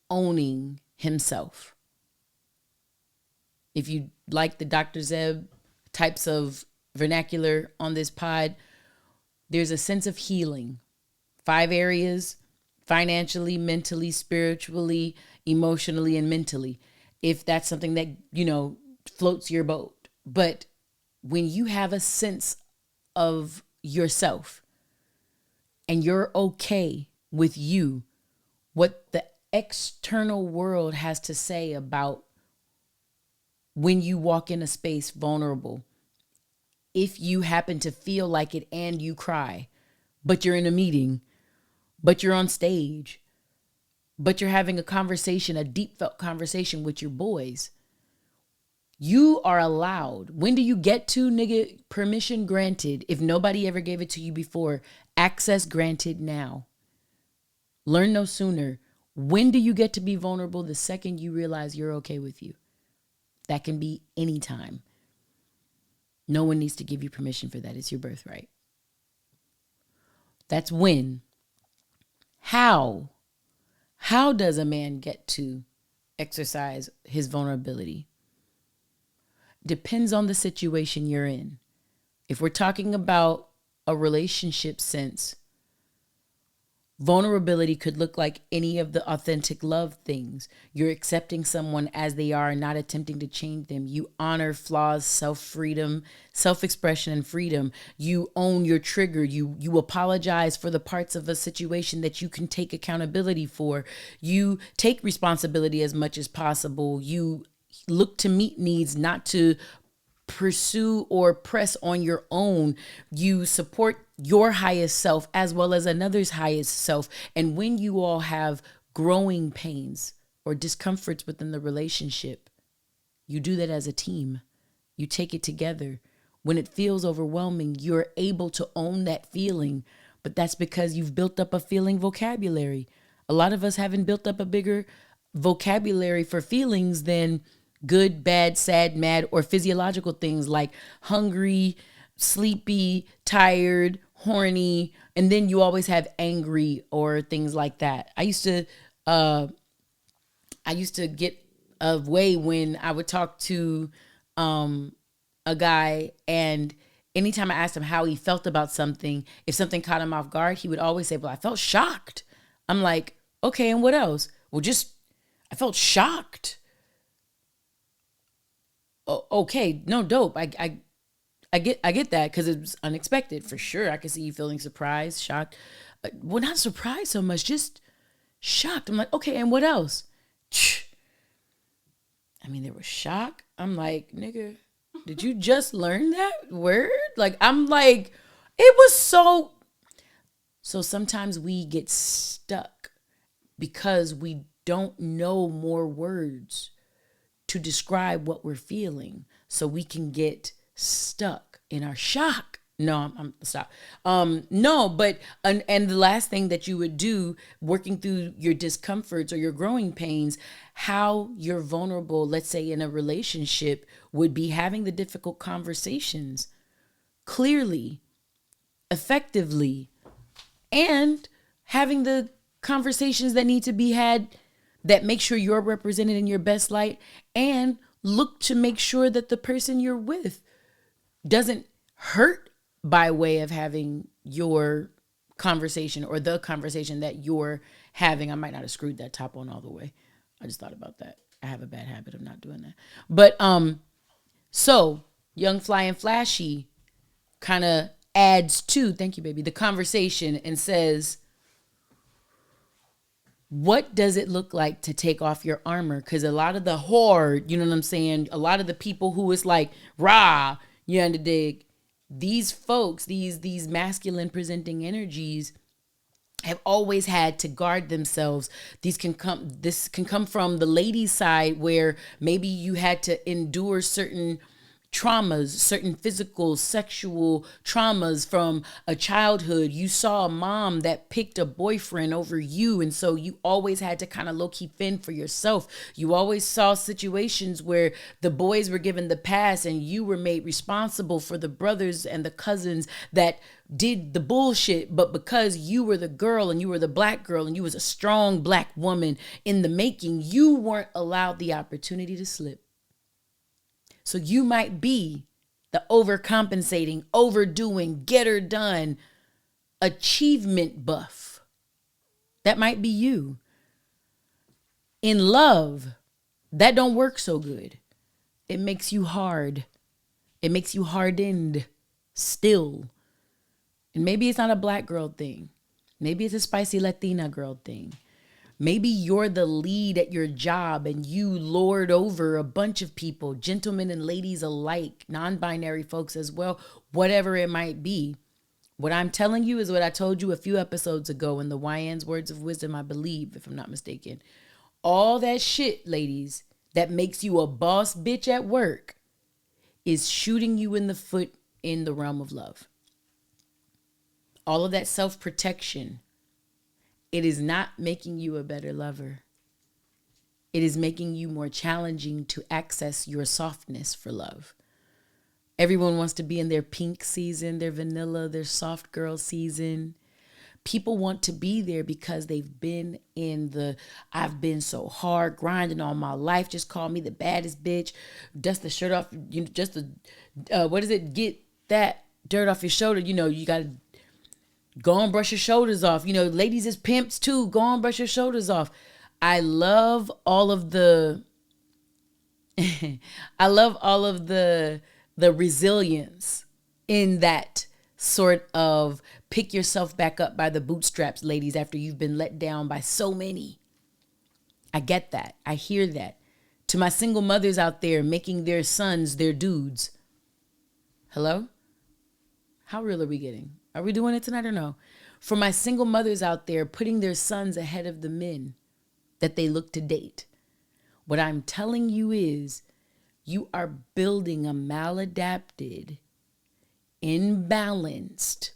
owning himself. If you like the Dr. Zeb types of vernacular on this pod, there's a sense of healing. 5 areas: financially, mentally, spiritually, emotionally, and mentally. If that's something that, floats your boat. But when you have a sense of yourself and you're okay with you, what the external world has to say about when you walk in a space vulnerable if you happen to feel like it and you cry, but you're in a meeting, but you're on stage, but you're having a conversation, a deep felt conversation with your boys. You are allowed. When do you get to, nigga? Permission granted. If nobody ever gave it to you before, access granted now. Learn no sooner. When do you get to be vulnerable? The second you realize you're okay with you. That can be anytime. No one needs to give you permission for that. It's your birthright. That's when. How? How does a man get to exercise his vulnerability? Depends on the situation you're in. If we're talking about a relationship sense, vulnerability could look like any of the authentic love things. You're accepting someone as they are and not attempting to change them. You honor flaws, self-freedom, self-expression and freedom. You own your trigger. You apologize for the parts of a situation that you can take accountability for. You take responsibility as much as possible. You look to meet needs, not to pursue or press on your own. You support your highest self as well as another's highest self. And when you all have growing pains or discomforts within the relationship, you do that as a team. You take it together. When it feels overwhelming, you're able to own that feeling. But that's because you've built up a feeling vocabulary. A lot of us haven't built up a bigger vocabulary for feelings than good, bad, sad, mad, or physiological things like hungry, sleepy, tired, horny, and then you always have angry or things like that. I used to get a way when I would talk to a guy, and anytime I asked him how he felt about something, if something caught him off guard, he would always say, "Well, I felt shocked." I'm like, "Okay, and what else?" "Well, I felt shocked." Okay, no, dope. I get that because it was unexpected for sure. I can see you feeling surprised, shocked. Well, not surprised so much, just shocked. I'm like, okay, and what else? I mean, there was shock. I'm like, nigga, did you just learn that word? Like, I'm like, it was so. So sometimes we get stuck because we don't know more words to describe what we're feeling, so we can get stuck in our shock. No, I'm stop. No, but and the last thing that you would do, working through your discomforts or your growing pains, how you're vulnerable, let's say in a relationship, would be having the difficult conversations clearly, effectively, and having the conversations that need to be had that make sure you're represented in your best light, and look to make sure that the person you're with doesn't hurt by way of having your conversation or the conversation that you're having. I might not have screwed that top on all the way. I just thought about that. I have a bad habit of not doing that. But so Young, Fly, and Flashy kind of adds to, thank you, baby, the conversation and says, what does it look like to take off your armor? Because a lot of the horde, you know what I'm saying? A lot of the people who is like, rah, you under dig. These folks, these masculine presenting energies have always had to guard themselves. This can come from the ladies' side, where maybe you had to endure certain traumas, certain physical, sexual traumas from a childhood. You saw a mom that picked a boyfriend over you, and so you always had to kind of low-key fend for yourself. You always saw situations where the boys were given the pass and you were made responsible for the brothers and the cousins that did the bullshit. But because you were the girl and you were the black girl and you was a strong black woman in the making, you weren't allowed the opportunity to slip. So you might be the overcompensating, overdoing, get her done, achievement buff. That might be you. In love, that don't work so good. It makes you hard. It makes you hardened still. And maybe it's not a black girl thing. Maybe it's a spicy Latina girl thing. Maybe you're the lead at your job and you lord over a bunch of people, gentlemen and ladies alike, non-binary folks as well, whatever it might be. What I'm telling you is what I told you a few episodes ago in the Wyann's Words of Wisdom, I believe, if I'm not mistaken. All that shit, ladies, that makes you a boss bitch at work is shooting you in the foot in the realm of love. All of that self-protection, it is not making you a better lover. It is making you more challenging to access your softness for love. Everyone wants to be in their pink season, their vanilla, their soft girl season. People want to be there because they've been in the, I've been so hard grinding all my life. Just call me the baddest bitch. Dust the shirt off. You know, just the, what is it? Get that dirt off your shoulder. You know, you got to go and brush your shoulders off. You know, ladies is pimps too. Go and brush your shoulders off. I love all of the, I love all of the resilience in that sort of pick yourself back up by the bootstraps, ladies, after you've been let down by so many. I get that. I hear that. To my single mothers out there making their sons their dudes. Hello? How real are we getting? Are we doing it tonight or no? For my single mothers out there putting their sons ahead of the men that they look to date. What I'm telling you is you are building a maladapted, imbalanced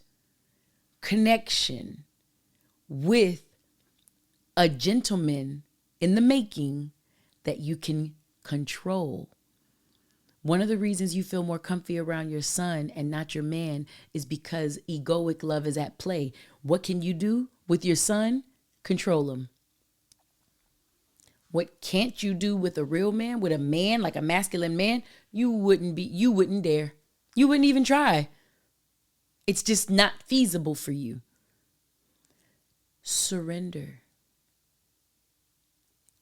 connection with a gentleman in the making that you can control. One of the reasons you feel more comfy around your son and not your man is because egoic love is at play. What can you do with your son? Control him. What can't you do with a real man, with a man, like a masculine man? You wouldn't dare. You wouldn't even try. It's just not feasible for you. Surrender.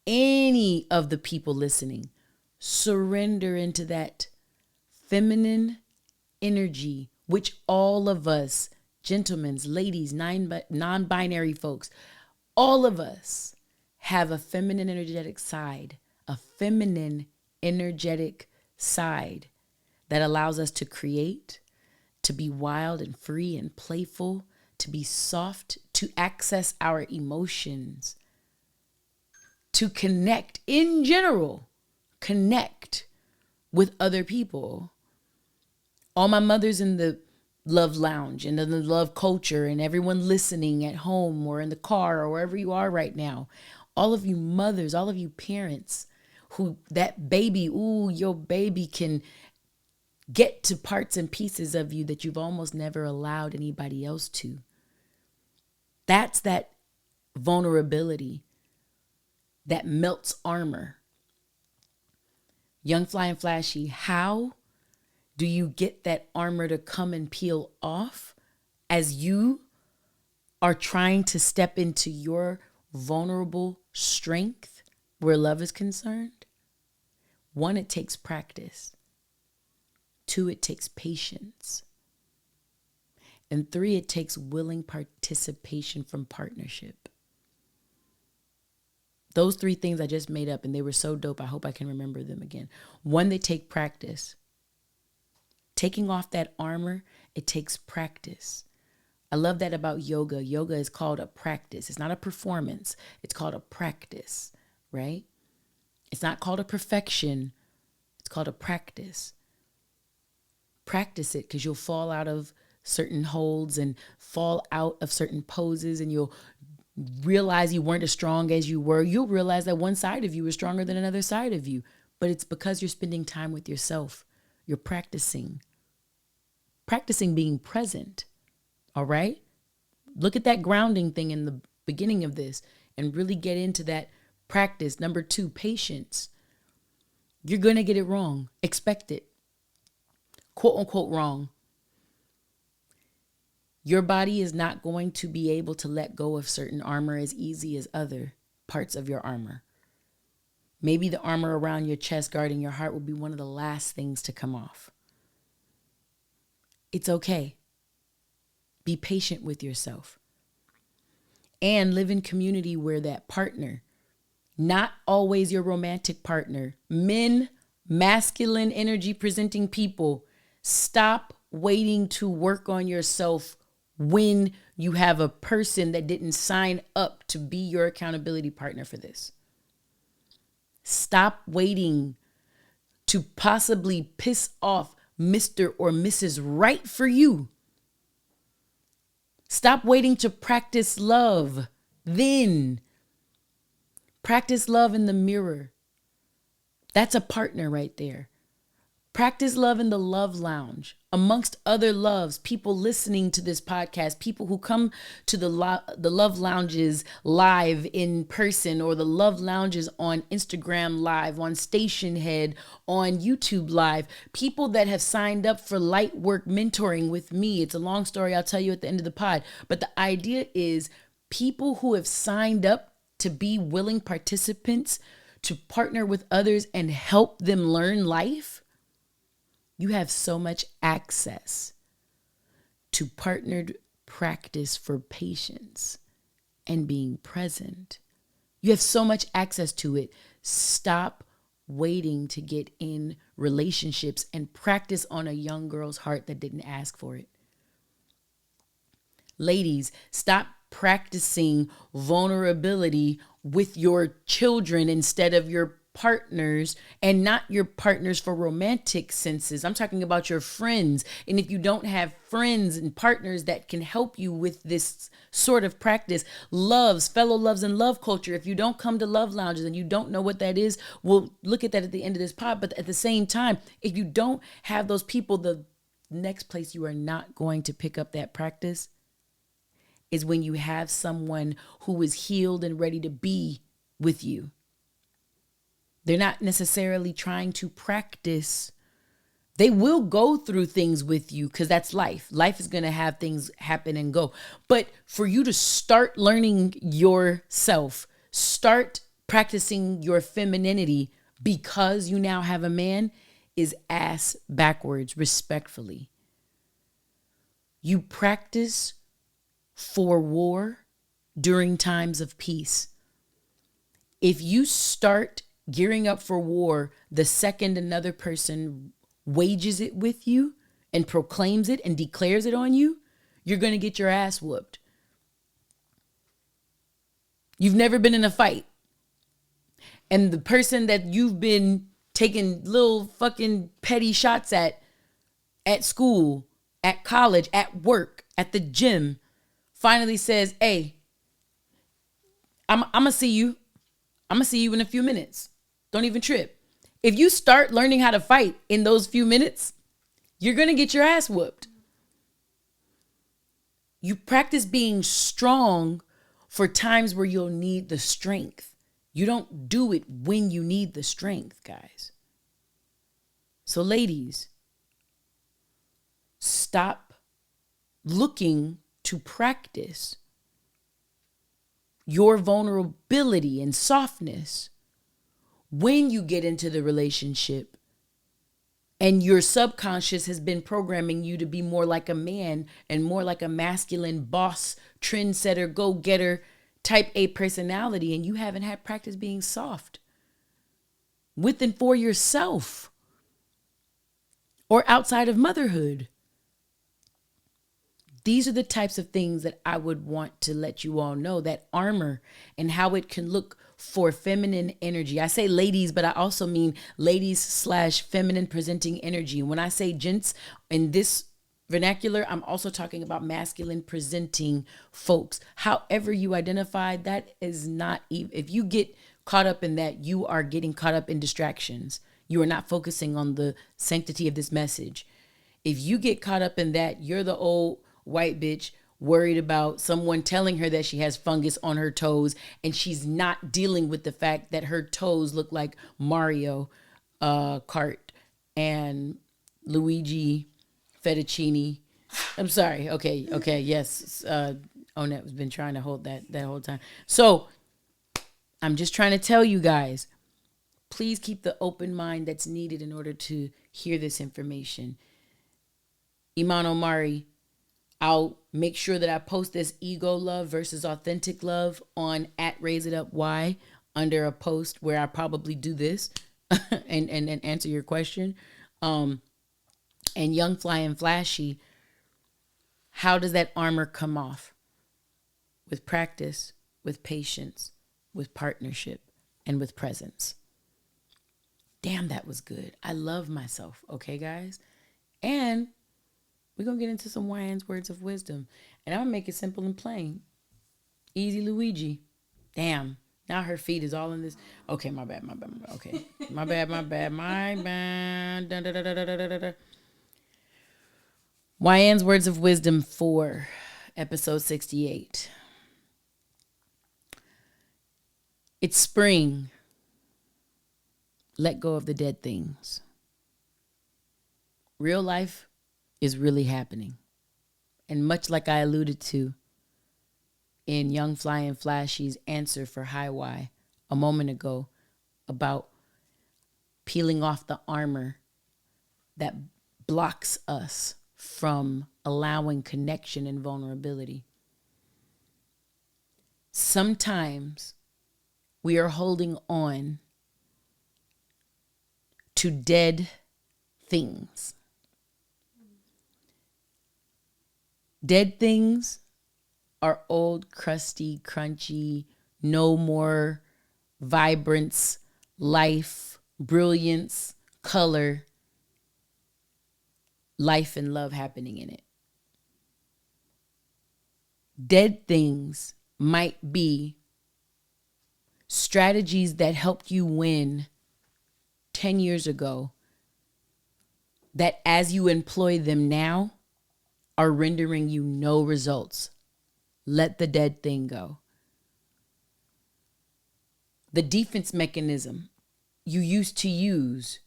Any of the people listening, surrender into that feminine energy, which all of us, gentlemen, ladies, non-binary folks, all of us have a feminine energetic side, a feminine energetic side that allows us to create, to be wild and free and playful, to be soft, to access our emotions, to connect in general, connect with other people. All my mothers in the love lounge and in the love culture and everyone listening at home or in the car or wherever you are right now, all of you mothers, all of you parents who that baby, your baby can get to parts and pieces of you that you've almost never allowed anybody else to. That's that vulnerability that melts armor. Young, Fly, and Flashy, how do you get that armor to come and peel off as you are trying to step into your vulnerable strength where love is concerned? 1, it takes practice. 2, it takes patience. And 3, it takes willing participation from partnership. Those 3 things I just made up and they were so dope. I hope I can remember them again. 1, they take practice. Taking off that armor, it takes practice. I love that about yoga. Yoga is called a practice. It's not a performance. It's called a practice, right? It's not called a perfection. It's called a practice. Practice it because you'll fall out of certain holds and fall out of certain poses and you'll realize you weren't as strong as you were. You'll realize that one side of you is stronger than another side of you. But it's because you're spending time with yourself. You're practicing being present. All right? Look at that grounding thing in the beginning of this and really get into that practice. Number 2, patience. You're going to get it wrong. Expect it. Quote unquote wrong. Your body is not going to be able to let go of certain armor as easy as other parts of your armor. Maybe the armor around your chest guarding your heart will be one of the last things to come off. It's okay. Be patient with yourself. and live in community where that partner, not always your romantic partner, men, masculine energy presenting people, stop waiting to work on yourself when you have a person that didn't sign up to be your accountability partner for this. Stop waiting to possibly piss off Mr. or Mrs. Right for you. Stop waiting to practice love. Then practice love in the mirror. That's a partner right there. Practice love in the love lounge, amongst other loves, people listening to this podcast, people who come to the love lounges live in person, or the love lounges on Instagram live, on Station Head, on YouTube live, people that have signed up for light work mentoring with me. It's a long story I'll tell you at the end of the pod. But the idea is people who have signed up to be willing participants, to partner with others and help them learn life. You have so much access to partnered practice for patience and being present. You have so much access to it. Stop waiting to get in relationships and practice on a young girl's heart that didn't ask for it. Ladies, stop practicing vulnerability with your children instead of your partners, and not your partners for romantic senses. I'm talking about your friends. And if you don't have friends and partners that can help you with this sort of practice, fellow loves and love culture, if you don't come to love lounges and you don't know what that is, we'll look at that at the end of this pod. But at the same time, if you don't have those people, the next place you are not going to pick up that practice is when you have someone who is healed and ready to be with you. They're not necessarily trying to practice. They will go through things with you because that's life. Life is going to have things happen and go. But for you to start learning yourself, start practicing your femininity because you now have a man is ass backwards, respectfully. You practice for war during times of peace. If you start gearing up for war the second another person wages it with you and proclaims it and declares it on you, you're going to get your ass whooped. You've never been in a fight. And the person that you've been taking little fucking petty shots at school, at college, at work, at the gym, finally says, hey, I'm going to see you. I'm going to see you in a few minutes. Don't even trip. If you start learning how to fight in those few minutes, you're going to get your ass whooped. You practice being strong for times where you'll need the strength. You don't do it when you need the strength, guys. So ladies, stop looking to practice your vulnerability and softness when you get into the relationship and your subconscious has been programming you to be more like a man and more like a masculine boss, trendsetter, go-getter, type A personality, and you haven't had practice being soft with and for yourself or outside of motherhood. These are the types of things that I would want to let you all know, that armor and how it can look for feminine energy. I say ladies, but I also mean ladies/feminine presenting energy. And when I say gents in this vernacular, I'm also talking about masculine presenting folks. However you identify, that is not even, if you get caught up in that, you are getting caught up in distractions. You are not focusing on the sanctity of this message. If you get caught up in that, you're the old white bitch worried about someone telling her that she has fungus on her toes, and she's not dealing with the fact that her toes look like Mario Kart and Luigi Fettuccine. I'm sorry. Okay. Yes. Onette has been trying to hold that whole time. So I'm just trying to tell you guys, please keep the open mind that's needed in order to hear this information. Iman Omari, I'll make sure that I post this ego love versus authentic love on @RaiseItUpY under a post where I probably do this and answer your question. And Young, Fly, and Flashy, how does that armor come off? With practice, with patience, with partnership, and with presence. Damn, that was good. I love myself. Okay, guys? And we're going to get into some Wyann's words of wisdom. And I'm going to make it simple and plain. Easy Luigi. Damn. Now her feet is all in this. Okay, my bad. Okay. My bad. Dun, dun, dun, dun, dun, dun, dun. Wyann's words of wisdom for episode 68. It's spring. Let go of the dead things. Real life is really happening. And much like I alluded to in Young, Fly, and Flashy's answer for High Why a moment ago about peeling off the armor that blocks us from allowing connection and vulnerability. Sometimes we are holding on to dead things. Dead things are old, crusty, crunchy, no more vibrance, life, brilliance, color, life and love happening in it. Dead things might be strategies that helped you win 10 years ago that as you employ them now are rendering you no results. Let the dead thing go. The defense mechanism you used to use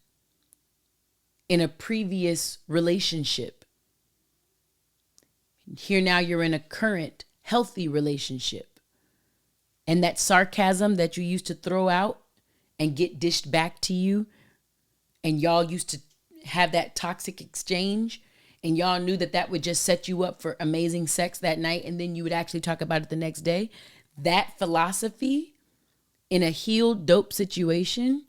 in a previous relationship. Here now you're in a current healthy relationship. And that sarcasm that you used to throw out and get dished back to you, and y'all used to have that toxic exchange, and y'all knew that that would just set you up for amazing sex that night, and then you would actually talk about it the next day. That philosophy in a healed, dope situation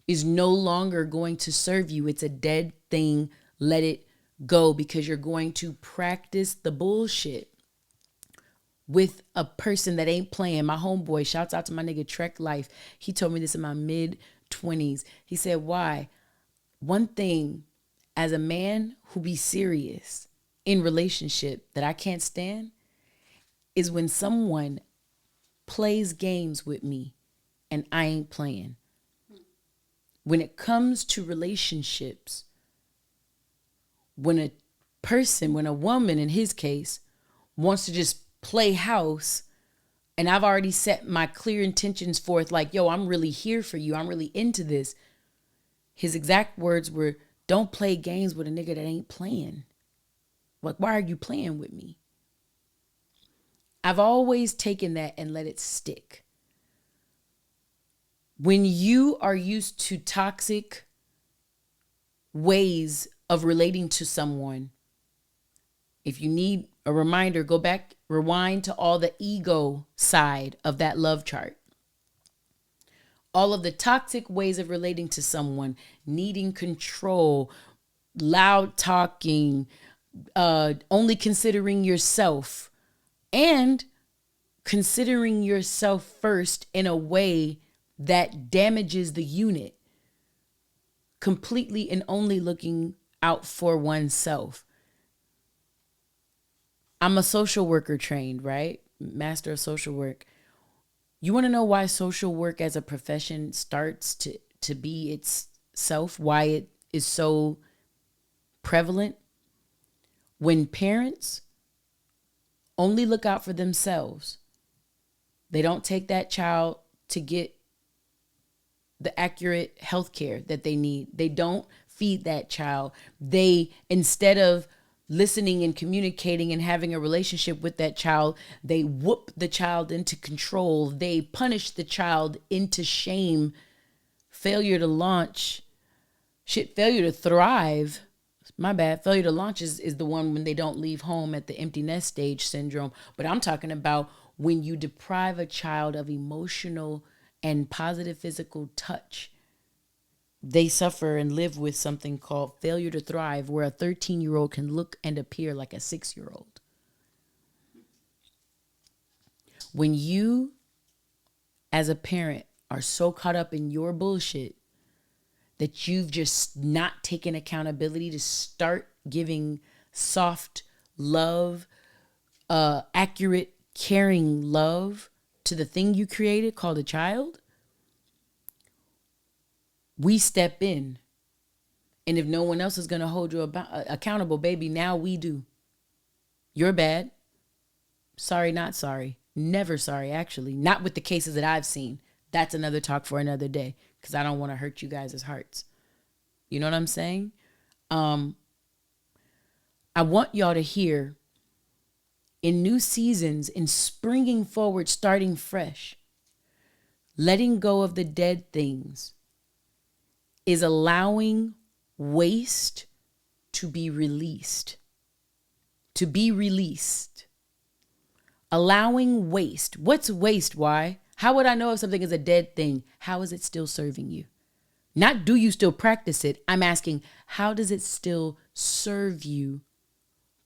is no longer going to serve you. It's a dead thing. Let it go, because you're going to practice the bullshit with a person that ain't playing. My homeboy, shouts out to my nigga Trek Life. He told me this in my mid-20s. He said, why? One thing as a man who be serious in relationship that I can't stand is when someone plays games with me and I ain't playing. When it comes to relationships, when a woman in his case wants to just play house, and I've already set my clear intentions forth, like, yo, I'm really here for you. I'm really into this. His exact words were, don't play games with a nigga that ain't playing. Like, why are you playing with me? I've always taken that and let it stick. When you are used to toxic ways of relating to someone, if you need a reminder, go back, rewind to all the ego side of that love chart. All of the toxic ways of relating to someone, needing control, loud talking, only considering yourself, and considering yourself first in a way that damages the unit, completely and only looking out for oneself. I'm a social worker trained, right? Master of social work. You want to know why social work as a profession starts to be itself, why it is so prevalent? When parents only look out for themselves, they don't take that child to get the accurate health care that they need. They don't feed that child. They, instead of listening and communicating and having a relationship with that child, they whoop the child into control. They punish the child into shame, failure to launch, failure to thrive. My bad. Failure to launch is the one when they don't leave home at the empty nest stage syndrome. But I'm talking about when you deprive a child of emotional and positive physical touch. They suffer and live with something called failure to thrive, where a 13-year-old can look and appear like a 6-year-old. When you, as a parent, are so caught up in your bullshit that you've just not taken accountability to start giving soft love, accurate, caring love to the thing you created called a child, we step in. And if no one else is going to hold you accountable, baby, now we do. You're bad. Sorry, not sorry. Never sorry, actually. Not with the cases that I've seen. That's another talk for another day, because I don't want to hurt you guys' hearts. You know what I'm saying? I want y'all to hear, in new seasons, in springing forward, starting fresh, letting go of the dead things is allowing waste to be released. To be released. Allowing waste. What's waste? Why? How would I know if something is a dead thing? How is it still serving you? Not do you still practice it? I'm asking, how does it still serve you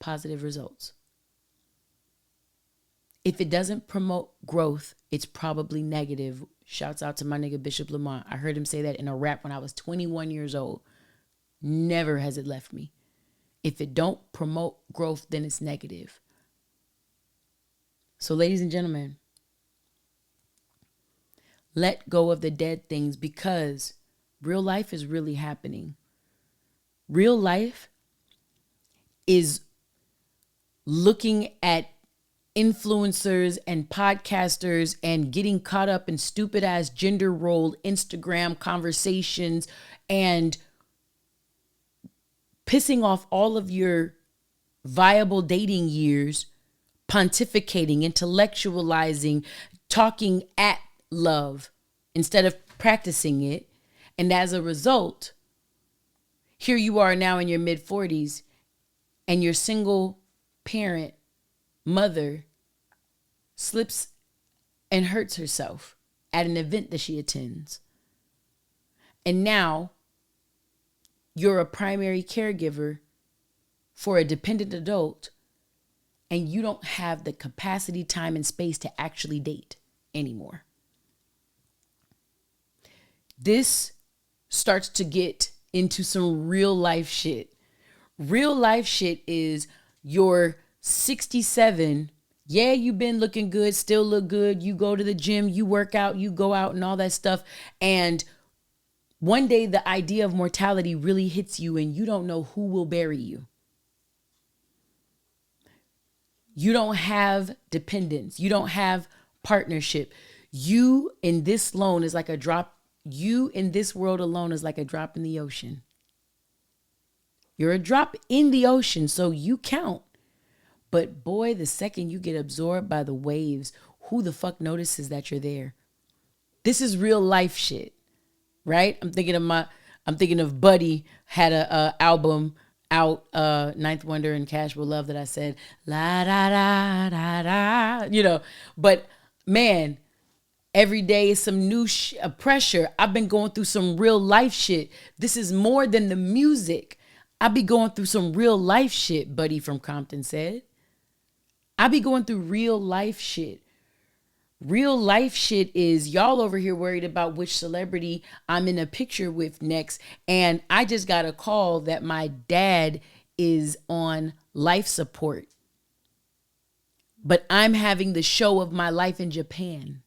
positive results? If it doesn't promote growth, it's probably negative. Shouts out to my nigga Bishop Lamont. I heard him say that in a rap when I was 21 years old. Never has it left me. If it don't promote growth, then it's negative. So ladies and gentlemen, let go of the dead things, because real life is really happening. Real life is looking at influencers and podcasters and getting caught up in stupid ass gender role Instagram conversations and pissing off all of your viable dating years, pontificating, intellectualizing, talking at love instead of practicing it. And as a result, here you are now in your mid-40s and your single parent mother slips and hurts herself at an event that she attends. And now you're a primary caregiver for a dependent adult, and you don't have the capacity, time, and space to actually date anymore. This starts to get into some real life shit. Real life shit is you're 67. Yeah, you've been looking good, still look good. You go to the gym, you work out, you go out and all that stuff. And one day the idea of mortality really hits you and you don't know who will bury you. You don't have dependence. You don't have partnership. You in this alone is like a drop. You in this world alone is like a drop in the ocean. You're a drop in the ocean, so you count. But boy, the second you get absorbed by the waves, who the fuck notices that you're there? This is real life shit, right? I'm thinking of Buddy had a album out, Ninth Wonder and Casual Love, that I said la da da da da, but man, every day is some new pressure. I've been going through some real life shit. This is more than the music. I be going through some real life shit, Buddy from Compton said. I be going through real life shit. Real life shit is y'all over here worried about which celebrity I'm in a picture with next. And I just got a call that my dad is on life support. But I'm having the show of my life in Japan.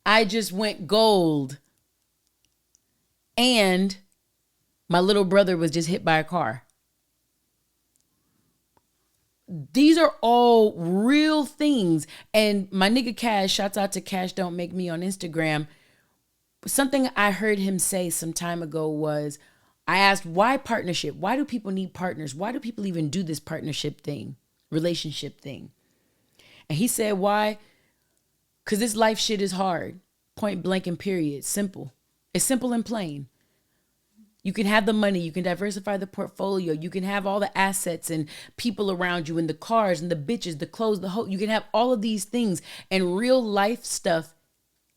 I just went gold. And my little brother was just hit by a car. These are all real things. And my nigga Cash, shouts out to Cash Don't Make Me on Instagram. Something I heard him say some time ago was, I asked, why partnership? Why do people need partners? Why do people even do this partnership thing, relationship thing? And he said, why? Because this life shit is hard. Point blank and period. Simple. It's simple and plain. You can have the money, you can diversify the portfolio, you can have all the assets and people around you and the cars and the bitches, the clothes, the whole, you can have all of these things, and real life stuff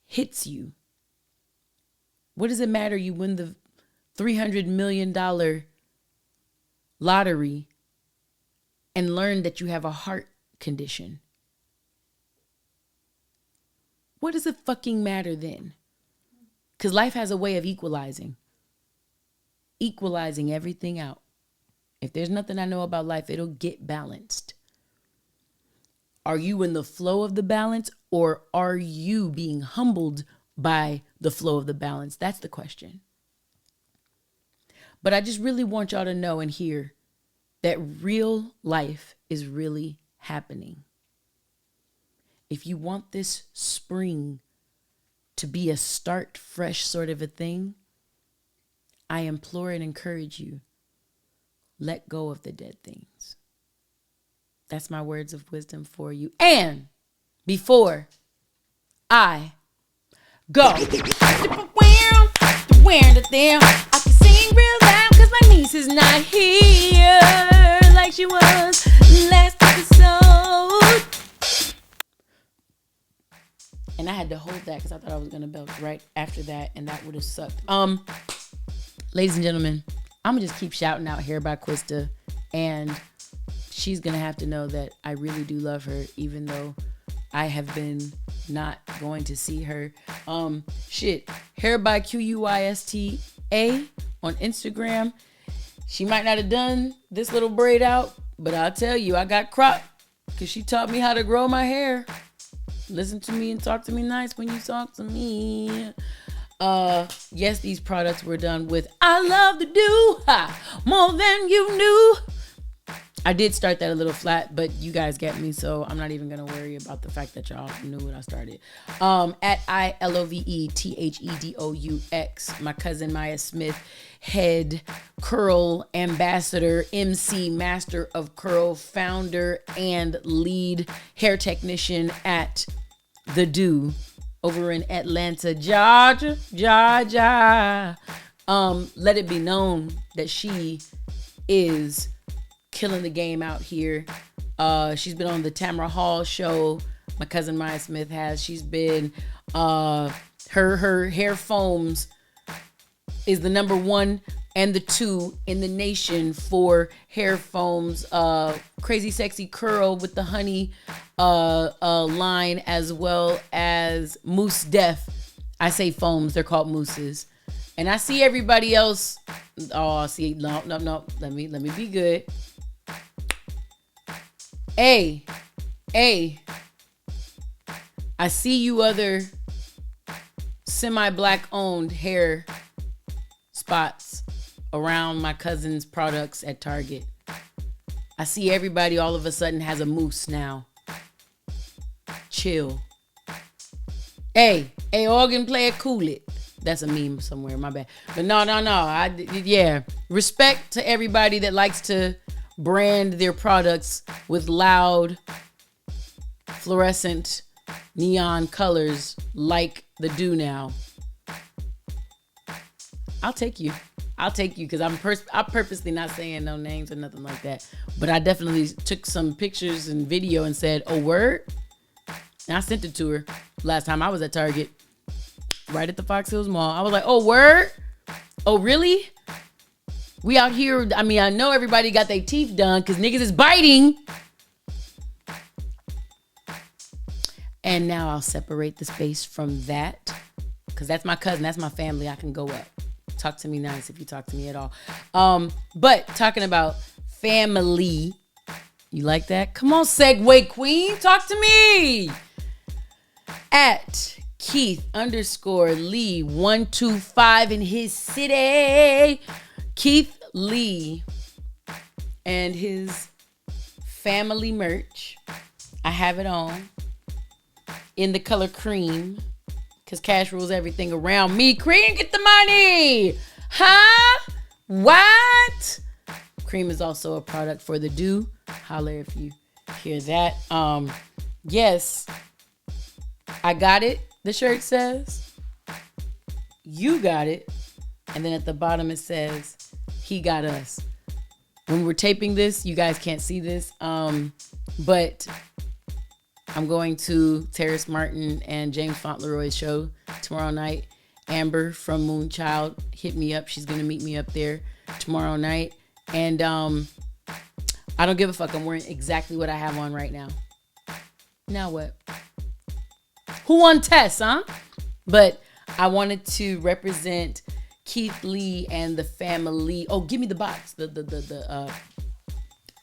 hits you. What does it matter? You win the $300 million lottery and learn that you have a heart condition. What does it fucking matter then? Because life has a way of equalizing everything out. If there's nothing I know about life, it'll get balanced. Are you in the flow of the balance, or are you being humbled by the flow of the balance? That's the question. But I just really want y'all to know and hear that real life is really happening. If you want this spring to be a start fresh sort of a thing, I implore and encourage you, let go of the dead things. That's my words of wisdom for you. And before I go, I can sing real loud because my niece is not here like she was last episode. And I had to hold that because I thought I was going to belch right after that, and that would have sucked. Ladies and gentlemen, I'm going to just keep shouting out Hair by Quista, and she's going to have to know that I really do love her, even though I have been not going to see her. Hair by Quista on Instagram. She might not have done this little braid out, but I'll tell you, I got cropped because she taught me how to grow my hair. Listen to me and talk to me nice when you talk to me. Yes, these products were done with I love to do more than you knew. I did start that a little flat, but you guys get me, so I'm not even gonna worry about the fact that y'all knew what I started. At ILOVETHEDOUX, my cousin Maya Smith, head curl ambassador, MC, master of curl, founder and lead hair technician at The Do over in Atlanta, Georgia. Let it be known that she is killing the game out here. She's been on the Tamara Hall show. My cousin Maya Smith has. She's been her hair foams is the number 1 and the 2 in the nation for hair foams. Crazy Sexy Curl with the honey line, as well as Mousse Def. I say foams, they're called mousses. And I see everybody else. Oh, see, no. Let me be good. Hey, I see you other semi-black owned hair spots around my cousin's products at Target. I see everybody all of a sudden has a mousse now. Chill. Hey, organ player, cool it. That's a meme somewhere, my bad. But no. Respect to everybody that likes to brand their products with loud, fluorescent, neon colors like The Do now. I'll take you because I'm purposely not saying no names or nothing like that. But I definitely took some pictures and video and said, oh, word? And I sent it to her last time I was at Target, right at the Fox Hills Mall. I was like, oh, word? Oh, really? We out here, I mean, I know everybody got their teeth done because niggas is biting. And now I'll separate the space from that because that's my cousin, that's my family. I can go up. Talk to me nice if you talk to me at all. But talking about family, you like that? Come on, segue queen, talk to me. At Keith_Lee 125 in his city. Keith Lee and his family merch. I have it on in the color cream because cash rules everything around me. Cream, get the money. Huh? What? Cream is also a product for The Do. Holler if you hear that. Yes, I got it. The shirt says, you got it. And then at the bottom it says, he got us. When we're taping this, you guys can't see this. But I'm going to Terrace Martin and James Fauntleroy's show tomorrow night. Amber from Moonchild hit me up. She's going to meet me up there tomorrow night. And I don't give a fuck. I'm wearing exactly what I have on right now. Now what? Who won Tess, huh? But I wanted to represent Keith Lee and the family. Oh, give me the box.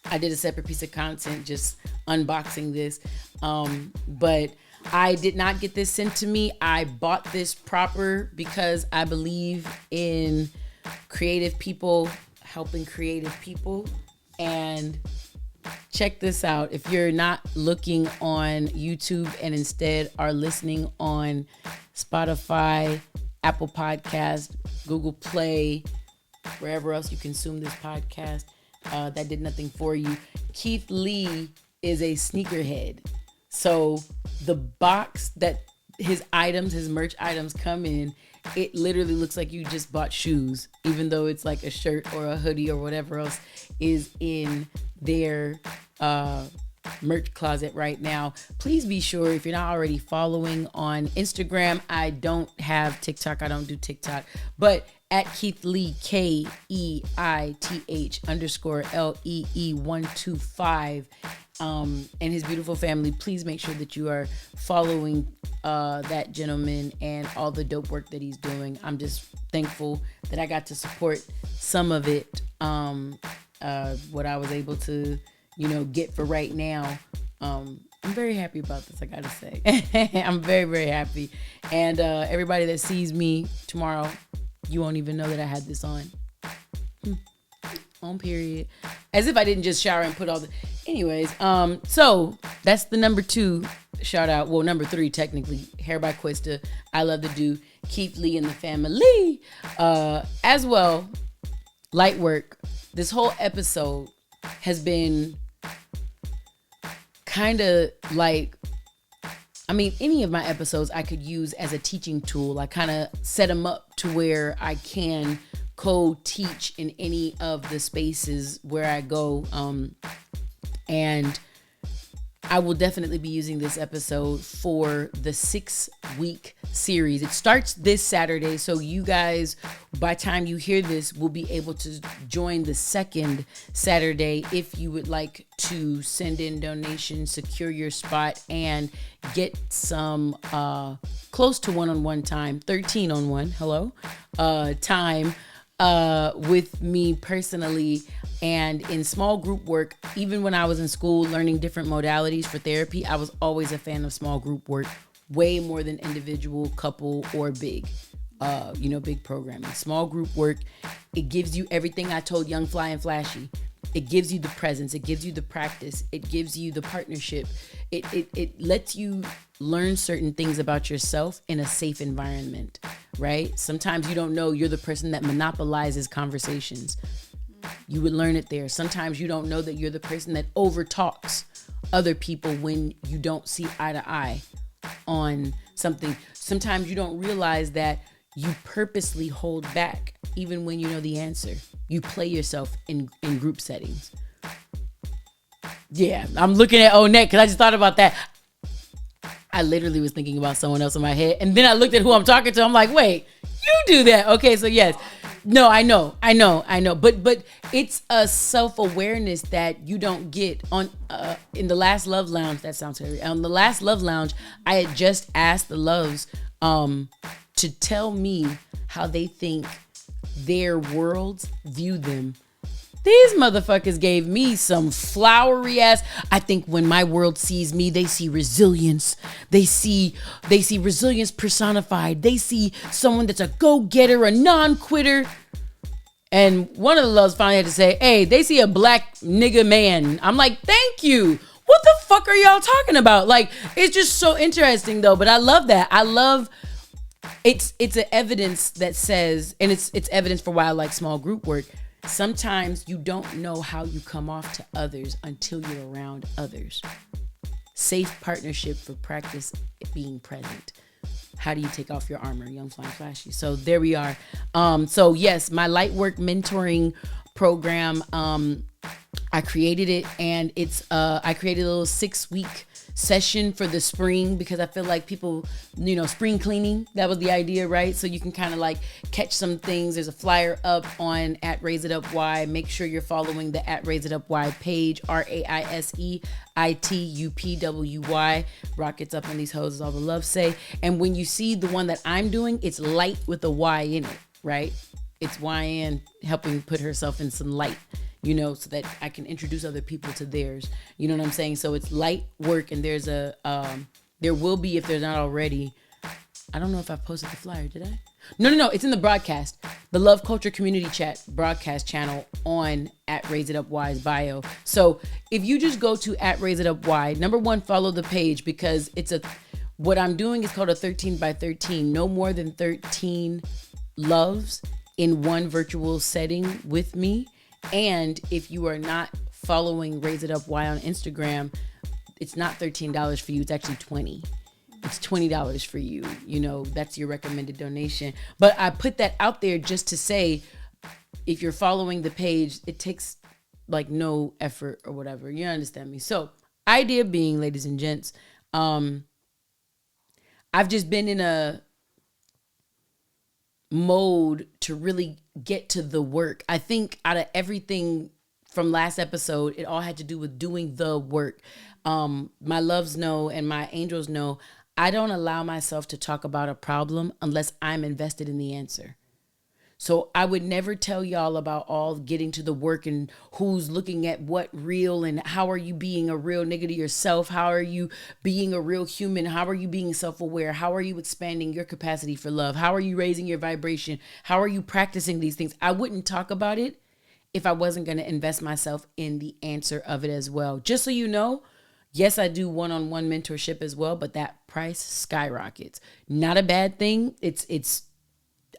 I did a separate piece of content just unboxing this. But I did not get this sent to me. I bought this proper because I believe in creative people helping creative people. And check this out. If you're not looking on YouTube and instead are listening on Spotify, Apple Podcast, Google Play, wherever else you consume this podcast, that did nothing for you. Keith Lee is a sneakerhead. So the box that his merch items come in, it literally looks like you just bought shoes, even though it's like a shirt or a hoodie or whatever else is in their merch closet right now. Please be sure, if you're not already following on Instagram, I don't have TikTok. I don't do TikTok, but at Keith Lee, KEITH_LEE125, and his beautiful family. Please make sure that you are following that gentleman and all the dope work that he's doing. I'm just thankful that I got to support some of it, what I was able to, get for right now. I'm very happy about this, I gotta say. I'm very, very happy. And everybody that sees me tomorrow, you won't even know that I had this on. On period. As if I didn't just shower and put all the... Anyways, so that's the number 2 shout out. Well, number 3 technically. Hair by Quista. I love to do Keith Lee and the family. As well, light work. This whole episode has been kind of like... any of my episodes I could use as a teaching tool. I kind of set them up to where I can co-teach in any of the spaces where I go. And I will definitely be using this episode for the 6-week series. It starts this Saturday, so you guys, by the time you hear this, will be able to join the second Saturday if you would like to send in donations, secure your spot, and get some close to one-on-one time, 13-on-1, time with me personally. And in small group work, even when I was in school learning different modalities for therapy, I was always a fan of small group work, way more than individual, couple, or big programming. Small group work, it gives you everything I told Young, Fly, and Flashy. It gives you the presence. It gives you the practice. It gives you the partnership. It lets you learn certain things about yourself in a safe environment, right? Sometimes you don't know you're the person that monopolizes conversations. You would learn it there. Sometimes you don't know that you're the person that overtalks other people when you don't see eye to eye on something. Sometimes you don't realize that you purposely hold back even when you know the answer. You play yourself in group settings. Yeah, I'm looking at Onet because I just thought about that. I literally was thinking about someone else in my head. And then I looked at who I'm talking to. I'm like, wait, you do that. Okay, so yes. No, I know. But it's a self-awareness that you don't get on in the last Love Lounge. That sounds scary. On the last Love Lounge, I had just asked the Loves to tell me how they think their worlds view them. These motherfuckers gave me some flowery ass. I think when my world sees me, they see resilience. They see resilience personified. They see someone that's a go-getter, a non-quitter. And one of the Loves finally had to say, hey, they see a black nigga man. I'm like, thank you. What the fuck are y'all talking about? Like, it's just so interesting though. But I love that. I love it's an evidence that says, and it's evidence for why I like small group work. Sometimes you don't know how you come off to others until you're around others. Safe partnership for practice being present. how do you take off your armor? Young, Flying, Flashy. So there we are. So yes, my light work mentoring program, I created it, and it's I created a little 6-week session for the spring, because I feel like people, spring cleaning, that was the idea, right? So you can kind of like catch some things. There's a flyer up on at Raise It Up Y. Make sure you're following the at Raise It Up Y page, RAISEITUPWY. Rockets up on these hoes, is all the love say. And when you see the one that I'm doing, it's light with a Y in it, right? It's Wyann helping put herself in some light, so that I can introduce other people to theirs. You know what I'm saying? So it's light work, and there's there will be, if there's not already, I don't know if I posted the flyer, did I? No, it's in the broadcast. The Love Culture Community Chat broadcast channel on at Raise It Up Y's bio. So if you just go to at Raise It Up Y, number one, follow the page, because what I'm doing is called a 13 by 13, no more than 13 loves in one virtual setting with me. And if you are not following Raise It Up Y on Instagram, it's not $13 for you. It's actually $20. It's $20 for you. That's your recommended donation. But I put that out there just to say, if you're following the page, it takes like no effort or whatever. You understand me? So idea being, ladies and gents, I've just been in a mode to really get to the work. I think out of everything from last episode, it all had to do with doing the work. My loves know and my angels know, I don't allow myself to talk about a problem unless I'm invested in the answer. So I would never tell y'all about all getting to the work and who's looking at what real, and how are you being a real nigga to yourself? How are you being a real human? How are you being self-aware? How are you expanding your capacity for love? How are you raising your vibration? How are you practicing these things? I wouldn't talk about it if I wasn't going to invest myself in the answer of it as well. Just so you know, yes, I do one-on-one mentorship as well, but that price skyrockets. Not a bad thing.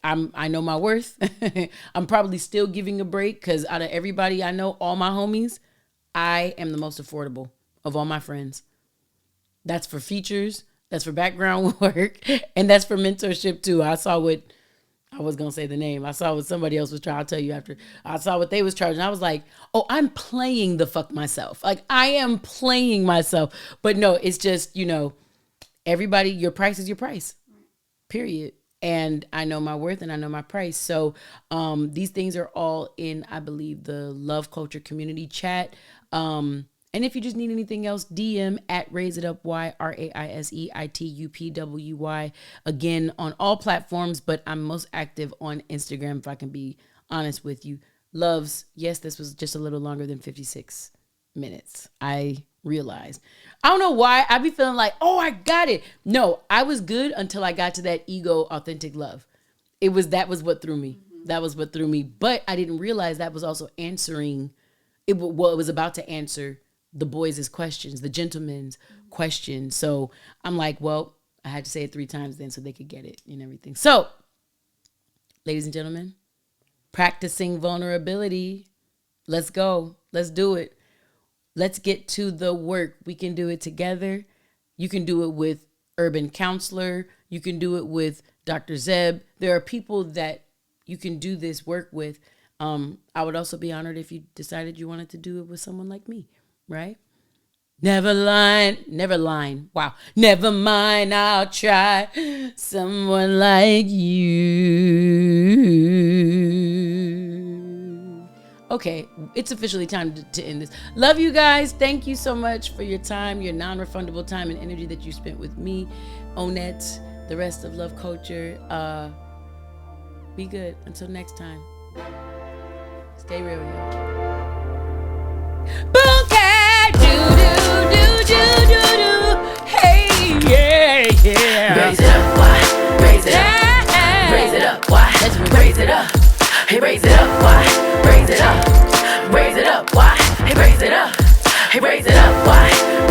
I know my worth. I'm probably still giving a break, because out of everybody I know, all my homies, I am the most affordable of all my friends. That's for features, that's for background work, and that's for mentorship too. I saw what somebody else was trying. I'll tell you after. I saw what they was charging. I was like, oh, I'm playing the fuck myself. Like, I am playing myself. But no, it's just, everybody, your price is your price. Period. And I know my worth and I know my price. So these things are all in, I believe, the Love Culture Community Chat. And if you just need anything else, DM at Raise It Up Y, RAISEITUPWY. Again, on all platforms, but I'm most active on Instagram, if I can be honest with you. Loves, yes, this was just a little longer than 56 minutes. I realized. I don't know why. I be feeling like, oh, I got it. No, I was good until I got to that ego, authentic love. That was what threw me. That was what threw me. But I didn't realize that was also answering. It was about to answer the boys' questions, the gentlemen's questions. So I'm like, well, I had to say it 3 times then so they could get it and everything. So, ladies and gentlemen, practicing vulnerability. Let's go. Let's do it. Let's get to the work. We can do it together. You can do it with Urban Counselor. You can do it with Dr. Zeb. There are people that you can do this work with. I would also be honored if you decided you wanted to do it with someone like me, right? Never line. Wow. Never mind, I'll try someone like you. Okay, it's officially time to end this. Love you guys. Thank you so much for your time, your non-refundable time and energy that you spent with me, Onette, the rest of Love Culture. Be good. Until next time. Stay real, y'all. Bookie! Do. Hey, yeah. Raise it up, why? Raise it up. Raise it up, why? Raise it up. Hey, raise it up, why? Raise it up. Raise it up, why? Hey, raise it up. Hey, raise it up, why?